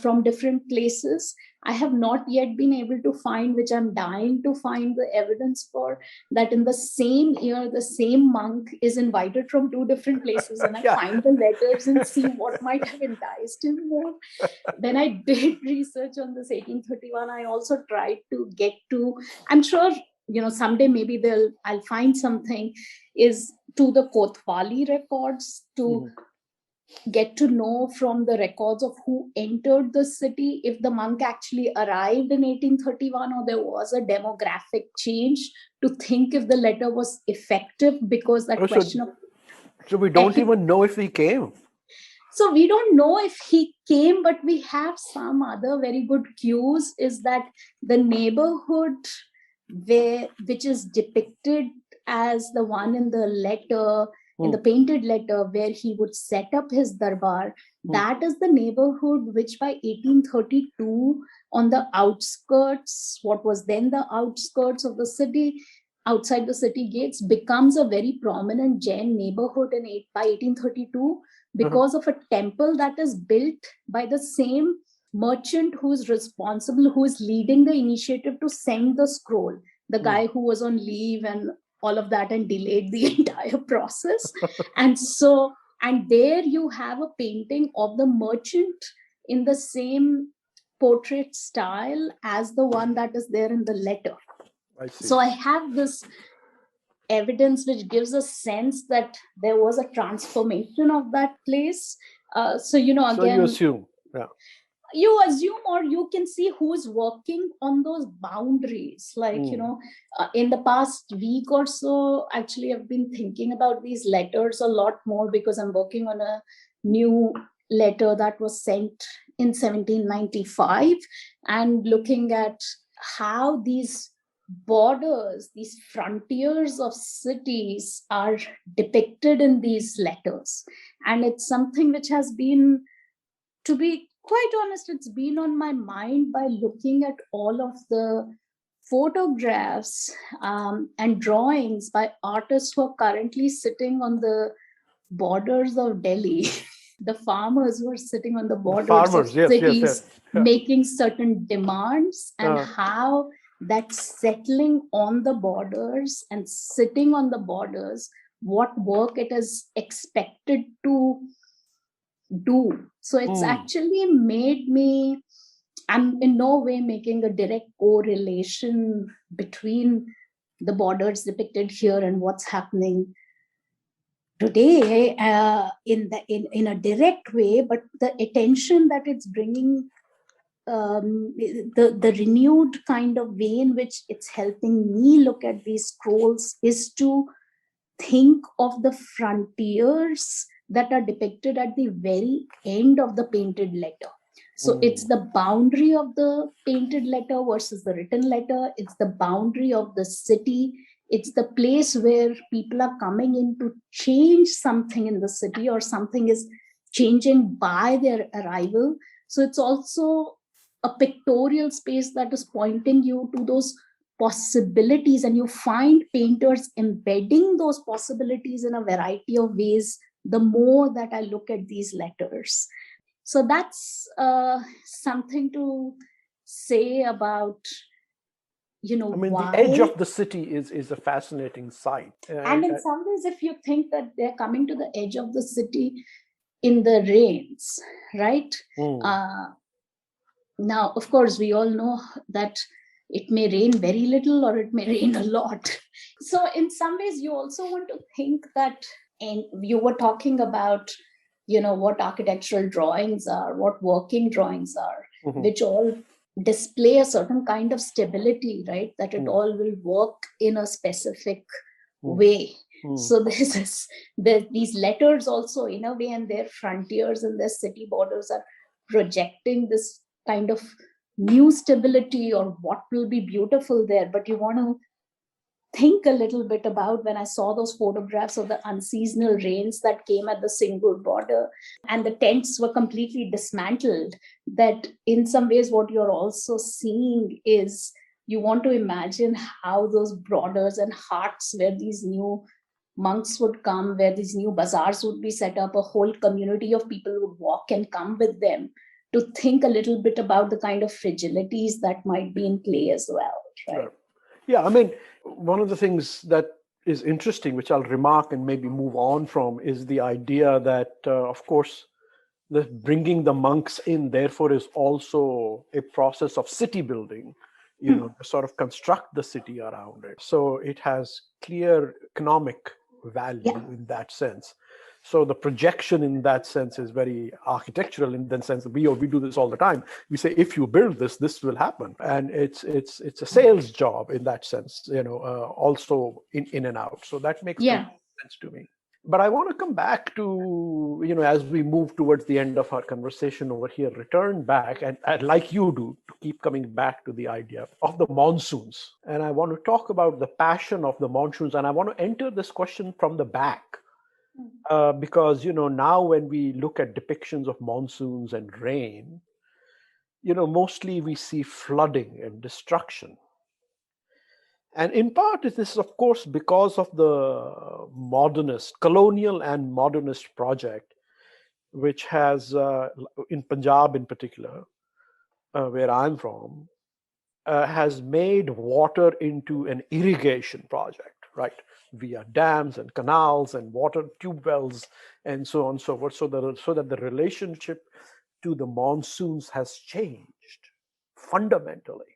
Speaker 6: from different places. I have not yet been able to find, which I'm dying to find the evidence for, that in the same year, the same monk is invited from 2 different places, and I find the letters and see what might have enticed him more. Then I did research on this 1831. I also tried to get to, I'm sure, someday maybe I'll find something, is to the Kothwali records, to get to know from the records of who entered the city, if the monk actually arrived in 1831, or there was a demographic change, to think if the letter was effective, because that question of...
Speaker 5: So we don't even know if he came.
Speaker 6: So we don't know if he came, but we have some other very good cues, is that the neighborhood which is depicted as the one in the letter, in the painted letter, where he would set up his darbar, that is the neighborhood which by 1832, on the outskirts, what was then the outskirts of the city, outside the city gates, becomes a very prominent Jain neighborhood by 1832, because of a temple that is built by the same merchant who is responsible, who is leading the initiative to send the scroll, the guy who was on leave and all of that, and delayed the entire process. And there you have a painting of the merchant in the same portrait style as the one that is there in the letter. So I have this evidence which gives a sense that there was a transformation of that place So, you know,
Speaker 5: So you
Speaker 6: again,
Speaker 5: assume, yeah.
Speaker 6: you assume, or you can see who's working on those boundaries. Like, you know, in the past week or so, actually, I've been thinking about these letters a lot more because I'm working on a new letter that was sent in 1795 and looking at how these borders, these frontiers of cities are depicted in these letters. And it's something which has been, to be quite honest, it's been on my mind by looking at all of the photographs and drawings by artists who are currently sitting on the borders of Delhi. The farmers who are sitting on the borders
Speaker 5: Farmers,
Speaker 6: of
Speaker 5: yes,
Speaker 6: cities,
Speaker 5: yes. Yeah.
Speaker 6: making certain demands, and how that settling on the borders and sitting on the borders, what work it is expected to do. So it's actually made me, I'm in no way making a direct correlation between the borders depicted here and what's happening today in a direct way, but the attention that it's bringing, the renewed kind of way in which it's helping me look at these scrolls is to think of the frontiers that are depicted at the very end of the painted letter. So it's the boundary of the painted letter versus the written letter. It's the boundary of the city. It's the place where people are coming in to change something in the city, or something is changing by their arrival. So it's also a pictorial space that is pointing you to those possibilities, and you find painters embedding those possibilities in a variety of ways the more that I look at these letters. So that's something to say about, you know,
Speaker 5: I mean,
Speaker 6: why.
Speaker 5: the edge of the city is a fascinating sight.
Speaker 6: And in some ways, if you think that they're coming to the edge of the city in the rains, right? Now, of course, we all know that it may rain very little or it may rain a lot. So in some ways, you also want to think that, and you were talking about, you know, what architectural drawings are, what working drawings are, which all display a certain kind of stability, right? That it all will work in a specific way. So these letters also, in a way, and their frontiers and their city borders are projecting this kind of new stability, or what will be beautiful there. But you want to think a little bit about, when I saw those photographs of the unseasonal rains that came at the single border and the tents were completely dismantled, that in some ways what you're also seeing is, you want to imagine how those borders and hearts where these new monks would come, where these new bazaars would be set up, a whole community of people would walk and come with them, to think a little bit about the kind of fragilities that might be in play as well, right?
Speaker 5: Yeah, I mean, one of the things that is interesting, which I'll remark and maybe move on from, is the idea that, of course, the bringing the monks in, therefore, is also a process of city building, you know, to sort of construct the city around it. So it has clear economic value in that sense. So the projection in that sense is very architectural, in the sense that we do this all the time. We say, if you build this, this will happen. And it's a sales job in that sense, you know, also in and out. So that makes sense to me. But I want to come back to, you know, as we move towards the end of our conversation over here, return back, and like you do, to keep coming back to the idea of the monsoons. And I want to talk about the passion of the monsoons. And I want to enter this question from the back. Because, you know, now when we look at depictions of monsoons and rain, you know, mostly we see flooding and destruction. And in part, this is, of course, because of the modernist, colonial and modernist project, which has, in Punjab in particular, where I'm from, has made water into an irrigation project, right? Via dams and canals and water tube wells and so on and so forth. So that the relationship to the monsoons has changed fundamentally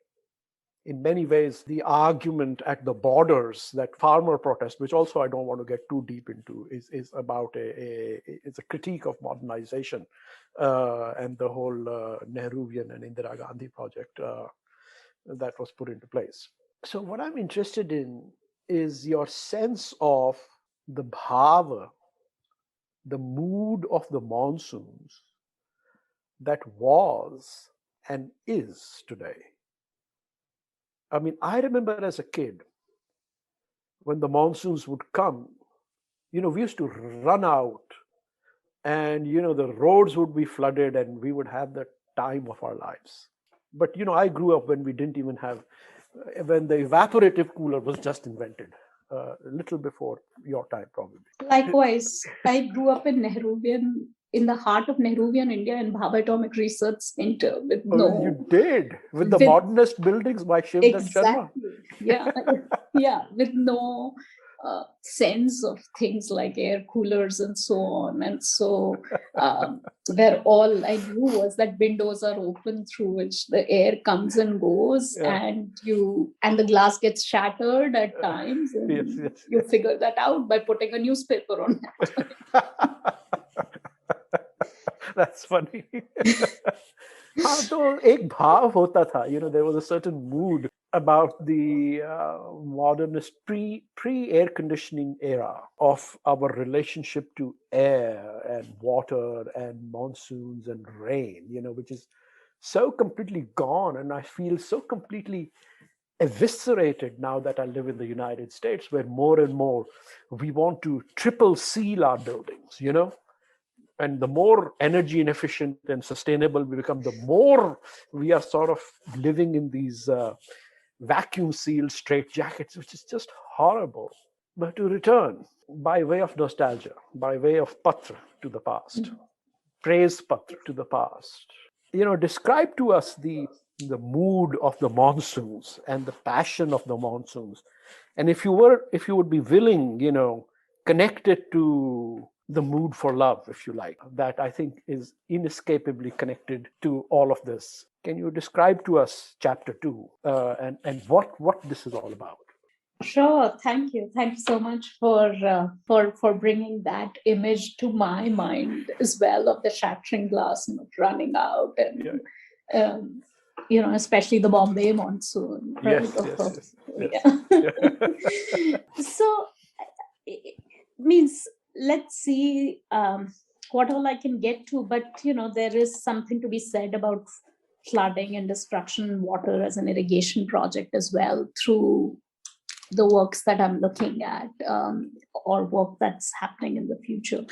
Speaker 5: in many ways, the argument at the borders, that farmer protest, which also I don't want to get too deep into, is about it's a critique of modernization and the whole Nehruvian and Indira Gandhi project that was put into place. So what I'm interested in is your sense of the bhava, the mood of the monsoons that was and is today. I mean, I remember as a kid, when the monsoons would come, we used to run out and, the roads would be flooded and we would have the time of our lives. But, I grew up when we didn't even have, when the evaporative cooler was just invented, a little before your time, probably.
Speaker 6: Likewise, I grew up in the heart of Nehruvian India in Bhabha Atomic Research Center with
Speaker 5: You did? With the modernist buildings by Shivdat Sharma?
Speaker 6: Yeah, with no sense of things like air coolers and so on. And so where all I knew was that windows are open through which the air comes and goes, and the glass gets shattered at times. And you figure that out by putting a newspaper on it.
Speaker 5: That's funny. तो एक भाव होता था, there was a certain mood about the modernist pre-air conditioning era of our relationship to air and water and monsoons and rain, which is so completely gone, and I feel so completely eviscerated now that I live in the United States, where more and more we want to triple seal our buildings, and the more energy inefficient and sustainable we become, the more we are sort of living in these vacuum sealed straitjackets, which is just horrible. But to return, by way of nostalgia, by way of patra to the past, praise patra to the past, describe to us the mood of the monsoons and the passion of the monsoons. And if you would be willing, connect it to the mood for love, if you like, that I think is inescapably connected to all of this. Can you describe to us chapter 2 and what this is all about?
Speaker 6: Sure. Thank you. Thank you so much for bringing that image to my mind as well, of the shattering glass and running out, and especially the Bombay monsoon. Right? Yes. So it means, let's see what all I can get to, but there is something to be said about flooding and destruction and water as an irrigation project as well, through the works that I'm looking at, or work that's happening in the future.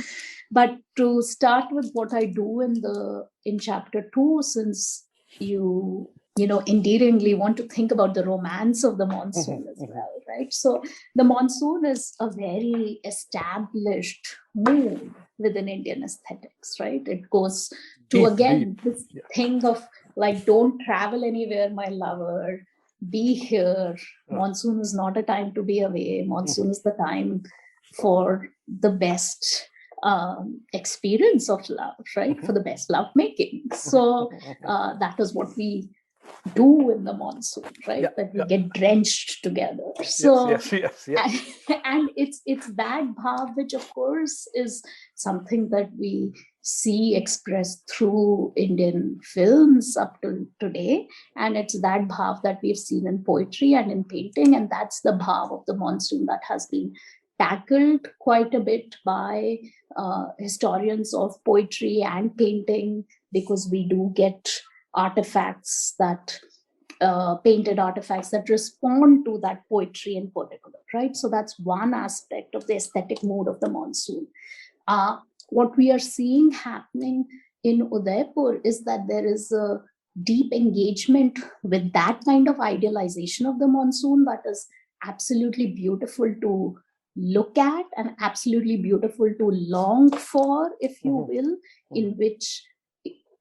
Speaker 6: But to start with what I do in chapter 2, since you endearingly want to think about the romance of the monsoon as well, right? So the monsoon is a very established mood within Indian aesthetics, right? It goes to, again, this thing of like, don't travel anywhere, my lover, be here. Monsoon is not a time to be away. Monsoon is the time for the best experience of love, right? For the best love making. So that is what we do in the monsoon, right? That we get drenched together. So
Speaker 5: yes.
Speaker 6: And it's that bhav, which of course is something that we see expressed through Indian films up to today, and it's that bhav that we've seen in poetry and in painting, and that's the bhav of the monsoon that has been tackled quite a bit by historians of poetry and painting, because we do get artifacts that painted artifacts that respond to that poetry in particular, right? So that's one aspect of the aesthetic mood of the monsoon. What we are seeing happening in Udaipur is that there is a deep engagement with that kind of idealization of the monsoon that is absolutely beautiful to look at and absolutely beautiful to long for, if you will, in which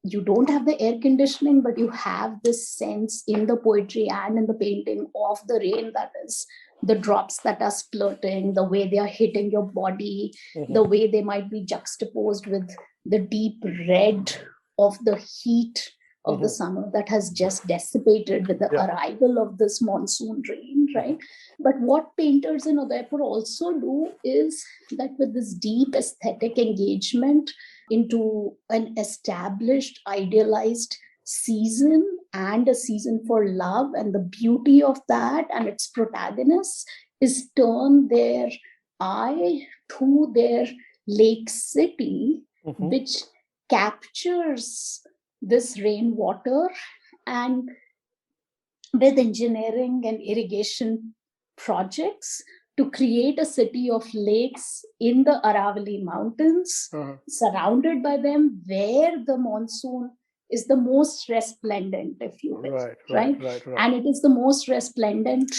Speaker 6: you don't have the air conditioning, but you have this sense in the poetry and in the painting of the rain, that is the drops that are splurting, the way they are hitting your body, the way they might be juxtaposed with the deep red of the heat of the summer that has just dissipated with the arrival of this monsoon rain, right? But what painters in Udaipur also do is that with this deep aesthetic engagement into an established, idealized season and a season for love, and the beauty of that and its protagonists is turn their eye to their lake city, which captures this rainwater, and with engineering and irrigation projects to create a city of lakes in the Aravalli Mountains, surrounded by them, where the monsoon is the most resplendent, if you will. Right. And it is the most resplendent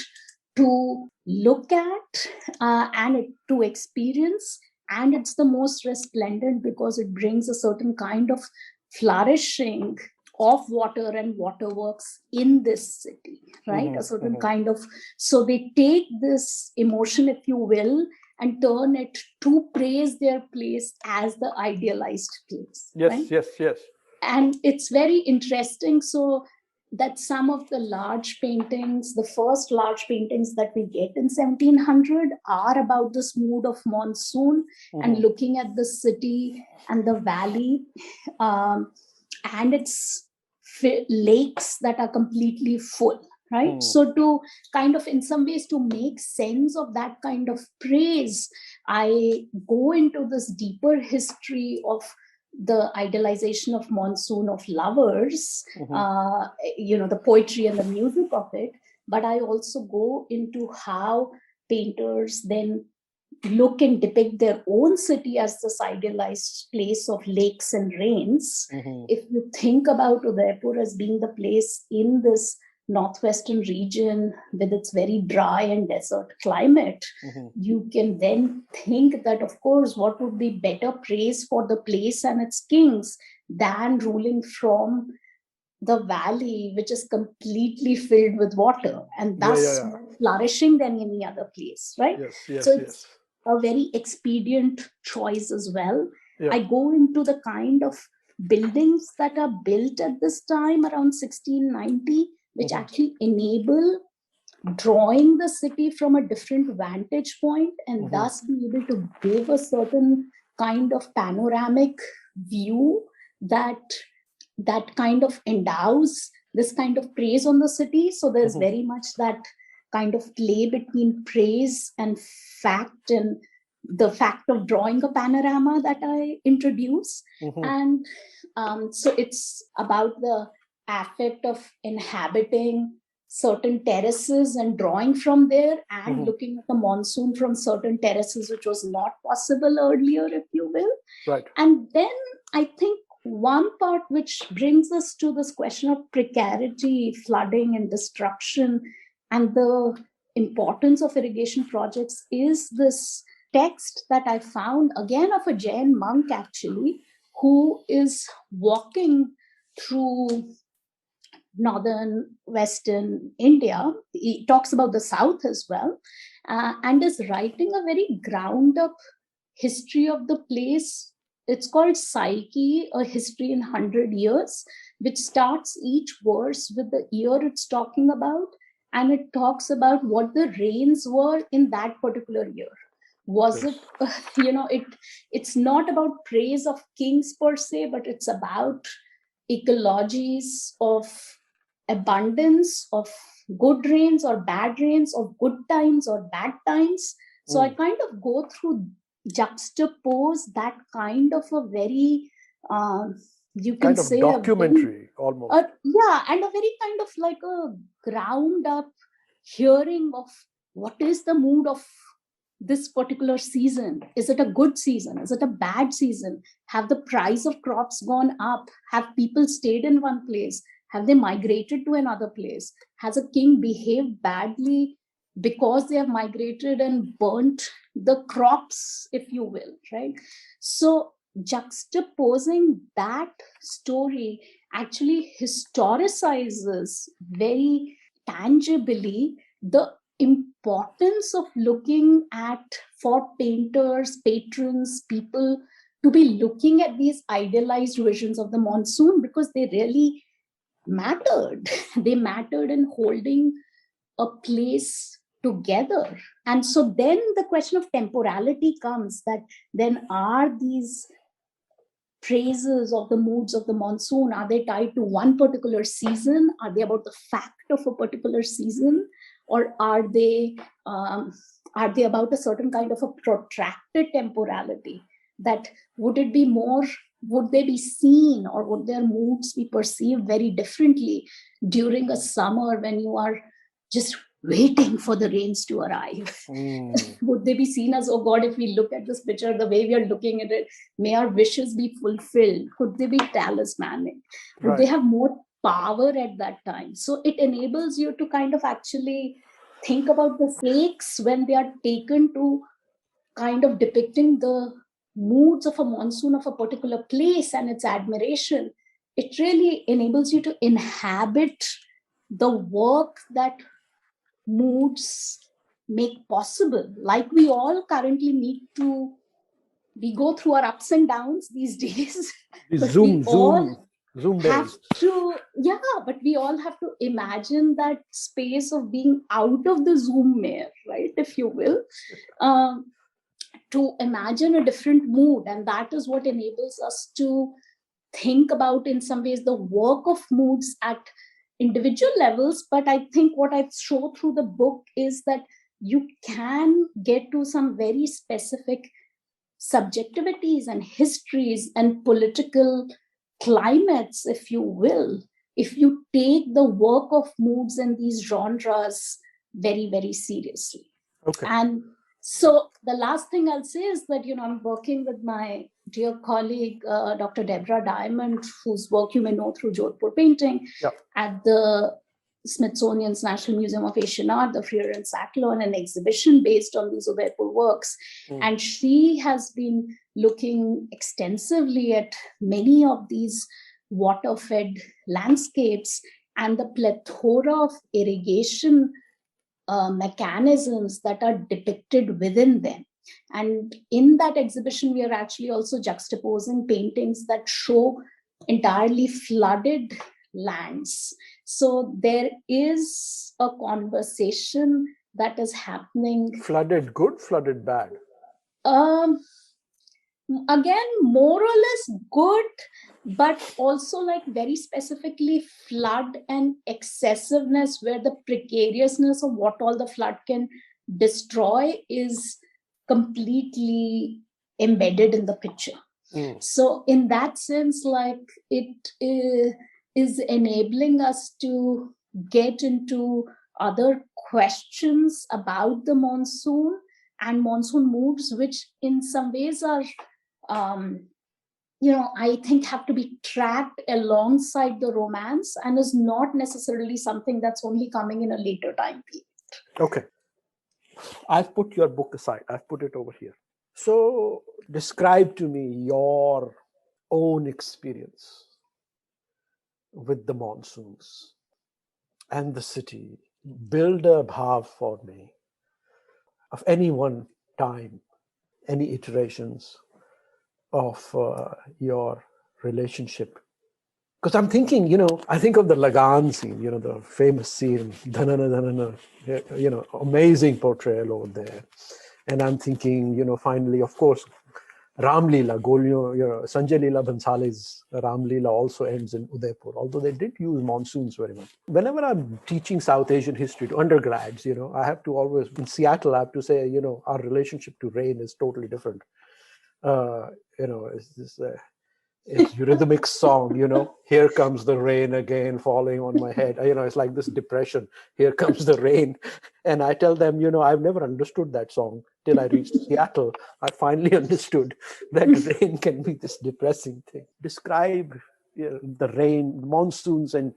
Speaker 6: to look at and to experience. And it's the most resplendent because it brings a certain kind of flourishing of water and waterworks in this city, right? A certain kind of, so they take this emotion, if you will, and turn it to praise their place as the idealized place.
Speaker 5: Yes.
Speaker 6: And it's very interesting. So that some of the large paintings, the first large paintings that we get in 1700 are about this mood of monsoon and looking at the city and the valley and its lakes that are completely full, right? So to kind of, in some ways, to make sense of that kind of praise, I go into this deeper history of the idealization of monsoon, of lovers, the poetry and the music of it. But I also go into how painters then look and depict their own city as this idealized place of lakes and rains. If you think about Udaipur as being the place in this northwestern region with its very dry and desert climate, you can then think that, of course, what would be better praise for the place and its kings than ruling from the valley, which is completely filled with water and thus more flourishing than any other place, right? It's a very expedient choice as well. I go into the kind of buildings that are built at this time around 1690, which actually enable drawing the city from a different vantage point and thus be able to give a certain kind of panoramic view that kind of endows this kind of praise on the city. So there's very much that kind of play between praise and fact, and the fact of drawing a panorama that I introduce. And so it's about the affect of inhabiting certain terraces and drawing from there and looking at the monsoon from certain terraces, which was not possible earlier, if you will.
Speaker 5: Right.
Speaker 6: And then I think one part which brings us to this question of precarity, flooding and destruction, and the importance of irrigation projects is this text that I found, again, of a Jain monk, actually, who is walking through northern, western India. He talks about the south as well, and is writing a very ground up history of the place. It's called Psyche, A History in 100 Years, which starts each verse with the year it's talking about, and it talks about what the rains were in that particular year. Was it, it's not about praise of kings per se, but it's about ecologies of abundance, of good rains or bad rains, of good times or bad times. So I kind of go through, juxtapose that kind of a very, you can
Speaker 5: kind of
Speaker 6: say,
Speaker 5: documentary almost.
Speaker 6: And a very kind of like a ground up hearing of what is the mood of this particular season. Is it a good season? Is it a bad season? Have the price of crops gone up? Have people stayed in one place? Have they migrated to another place? Has a king behaved badly because they have migrated and burnt the crops, if you will, right? So juxtaposing that story actually historicizes very tangibly the importance of looking at, for painters, patrons, people to be looking at these idealized visions of the monsoon, because they really mattered. They mattered in holding a place together. And so then the question of temporality comes, that then are these praises of the moods of the monsoon, are they tied to one particular season? Are they about the fact of a particular season? Or are they about a certain kind of a protracted temporality? That would they be seen, or would their moods be perceived very differently during a summer when you are just waiting for the rains to arrive? Would they be seen as, oh God, if we look at this picture the way we are looking at it, may our wishes be fulfilled? Could they be talismanic? Would they have more power at that time? So it enables you to kind of actually think about the stakes when they are taken to kind of depicting the moods of a monsoon of a particular place and its admiration. It really enables you to inhabit the work that moods make possible. Like we all currently we go through our ups and downs these days.
Speaker 5: Zoom days.
Speaker 6: But we all have to imagine that space of being out of the Zoom mare, right, if you will, to imagine a different mood. And that is what enables us to think about, in some ways, the work of moods at individual levels. But I think what I show through the book is that you can get to some very specific subjectivities and histories and political climates, if you will, if you take the work of moods and these genres very, very seriously.
Speaker 5: Okay.
Speaker 6: And so the last thing I'll say is that, I'm working with my dear colleague, Dr. Deborah Diamond, whose work you may know through Jodhpur painting, at the Smithsonian's National Museum of Asian Art, the Freer and Sackler, on an exhibition based on these Udaipur works. And she has been looking extensively at many of these water-fed landscapes and the plethora of irrigation mechanisms that are depicted within them. And in that exhibition, we are actually also juxtaposing paintings that show entirely flooded lands. So there is a conversation that is happening.
Speaker 5: Flooded good, flooded bad?
Speaker 6: Again, more or less good, but also like very specifically flood and excessiveness, where the precariousness of what all the flood can destroy is completely embedded in the picture. So in that sense, like, it is enabling us to get into other questions about the monsoon and monsoon moods, which in some ways are, I think have to be tracked alongside the romance, and is not necessarily something that's only coming in a later time period.
Speaker 5: Okay. I've put your book aside. I've put it over here. So describe to me your own experience with the monsoons and the city. Build a bhav for me of any one time, any iterations of your relationship. Because I'm thinking, I think of the Lagan scene, the famous scene, dhanana, amazing portrayal over there. And I'm thinking, finally, of course, Ram Leela, Sanjay Leela Bhansali's Ram Leela also ends in Udaipur, although they didn't use monsoons very much. Whenever I'm teaching South Asian history to undergrads, I have to always, in Seattle, I have to say, our relationship to rain is totally different. It's rhythmic song, here comes the rain again falling on my head. It's like this depression. Here comes the rain. And I tell them, I've never understood that song till I reached Seattle. I finally understood that rain can be this depressing thing. Describe the rain, monsoons and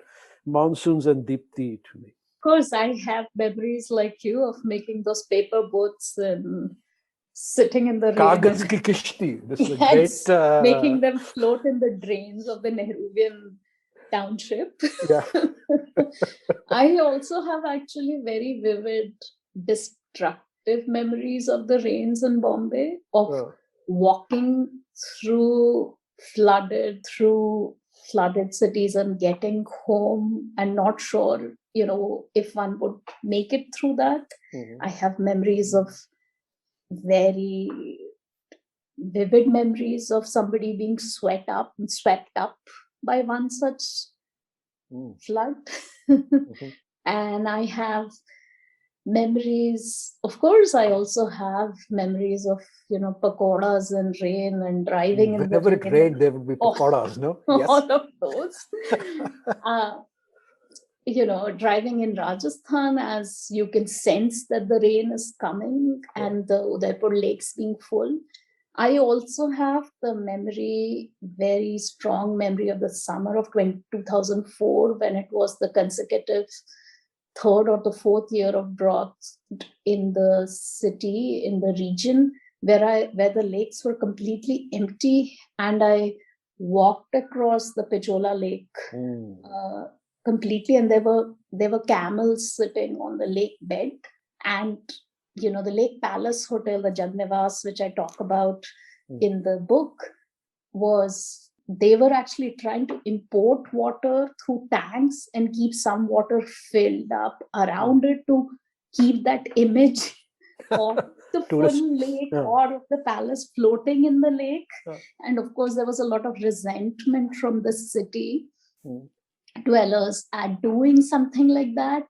Speaker 5: Dipti to me.
Speaker 6: Of course, I have memories like you of making those paper boats and sitting in the rain.
Speaker 5: Kagaz ki kishti. This is a great...
Speaker 6: making them float in the drains of the Nehruvian township.
Speaker 5: Yeah.
Speaker 6: I also have actually very vivid, destructive memories of the rains in Bombay, of walking through flooded cities and getting home and not sure, if one would make it through that. I have memories of very vivid memories of somebody being swept up by one such flood. And I have memories, of course, I also have memories of, pakoras and rain and driving.
Speaker 5: Whenever it rained, there would be pakoras, no? Yes.
Speaker 6: All of those. Driving in Rajasthan, as you can sense that the rain is coming and the Udaipur lakes being full. I also have the very strong memory of the summer of 2004, when it was the consecutive third or the fourth year of drought in the city, in the region, where the lakes were completely empty, and I walked across the Pichola Lake completely, and there were camels sitting on the lake bed, and the Lake Palace Hotel, the Jagnivas, which I talk about in the book, they were actually trying to import water through tanks and keep some water filled up around it to keep that image of the full lake or of the palace floating in the lake. And of course, there was a lot of resentment from the city dwellers at doing something like that.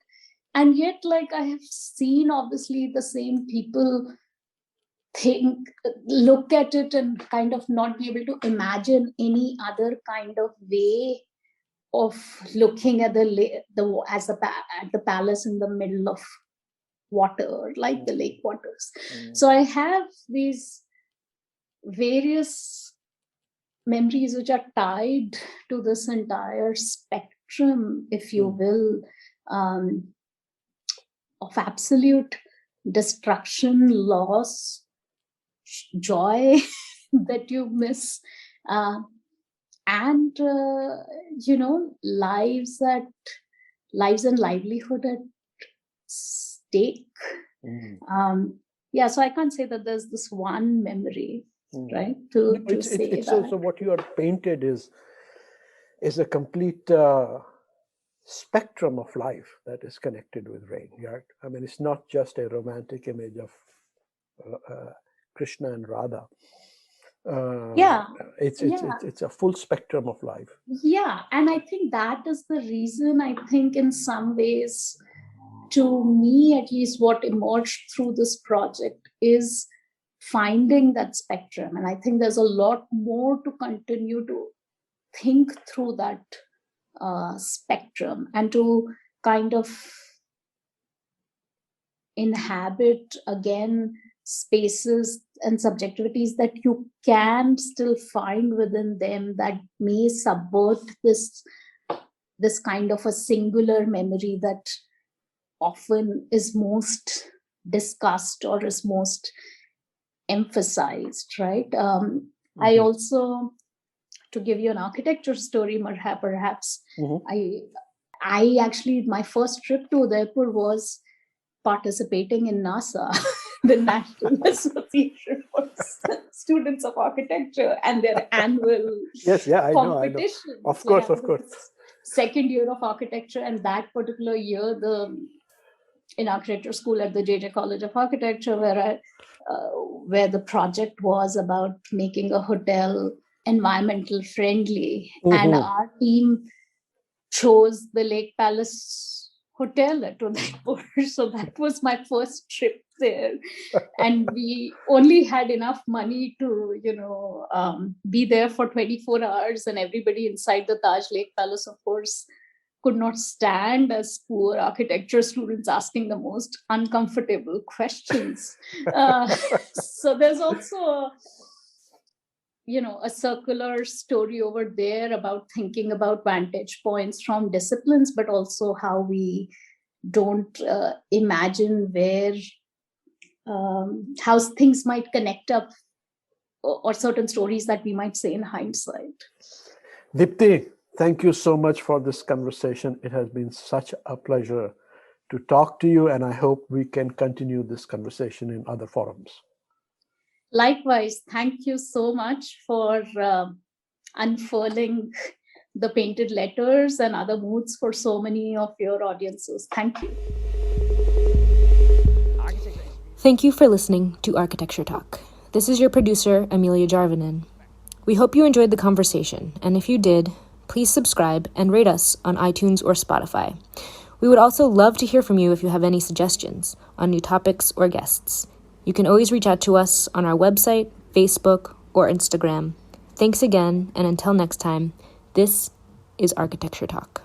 Speaker 6: And yet, I have seen, obviously, the same people look at it and kind of not be able to imagine any other kind of way of looking at the palace in the middle of water, like the lake waters. So I have these various memories which are tied to this entire spectrum, if you will, of absolute destruction, loss, joy that you miss, and lives and livelihood at stake. So I can't say that there's this one memory, right? It's
Speaker 5: also what you are painted is a complete spectrum of life that is connected with rain. Right? I mean, it's not just a romantic image of Krishna and Radha. It's a full spectrum of life.
Speaker 6: Yeah, and I think that is the reason, I think in some ways, to me at least, what emerged through this project is finding that spectrum. And I think there's a lot more to continue to think through that spectrum, and to kind of inhabit again spaces and subjectivities that you can still find within them that may subvert this kind of a singular memory that often is most discussed or is most emphasized, right? I also, to give you an architecture story, perhaps, I actually, my first trip to Udaipur was participating in NASA, the National Association for Students of Architecture, and their annual competition.
Speaker 5: I know. Of course.
Speaker 6: Second year of architecture, and that particular year, in architecture school at the JJ College of Architecture, where the project was about making a hotel environmental friendly, and our team chose the Lake Palace Hotel at Udaipur. So that was my first trip there, and we only had enough money to be there for 24 hours, and everybody inside the Taj Lake Palace, of course, could not stand as poor architecture students asking the most uncomfortable questions. So there's also a circular story over there about thinking about vantage points from disciplines, but also how we don't imagine where how things might connect up, or certain stories that we might say in hindsight.
Speaker 5: Dipti, thank you so much for this conversation. It has been such a pleasure to talk to you, and I hope we can continue this conversation in other forums.
Speaker 6: Likewise, thank you so much for unfurling the painted letters and other moods for so many of your audiences. Thank you.
Speaker 7: Thank you for listening to Architecture Talk. This is your producer, Amelia Jarvinen. We hope you enjoyed the conversation, and if you did, please subscribe and rate us on iTunes or Spotify. We would also love to hear from you if you have any suggestions on new topics or guests. You can always reach out to us on our website, Facebook, or Instagram. Thanks again, and until next time, this is Architecture Talk.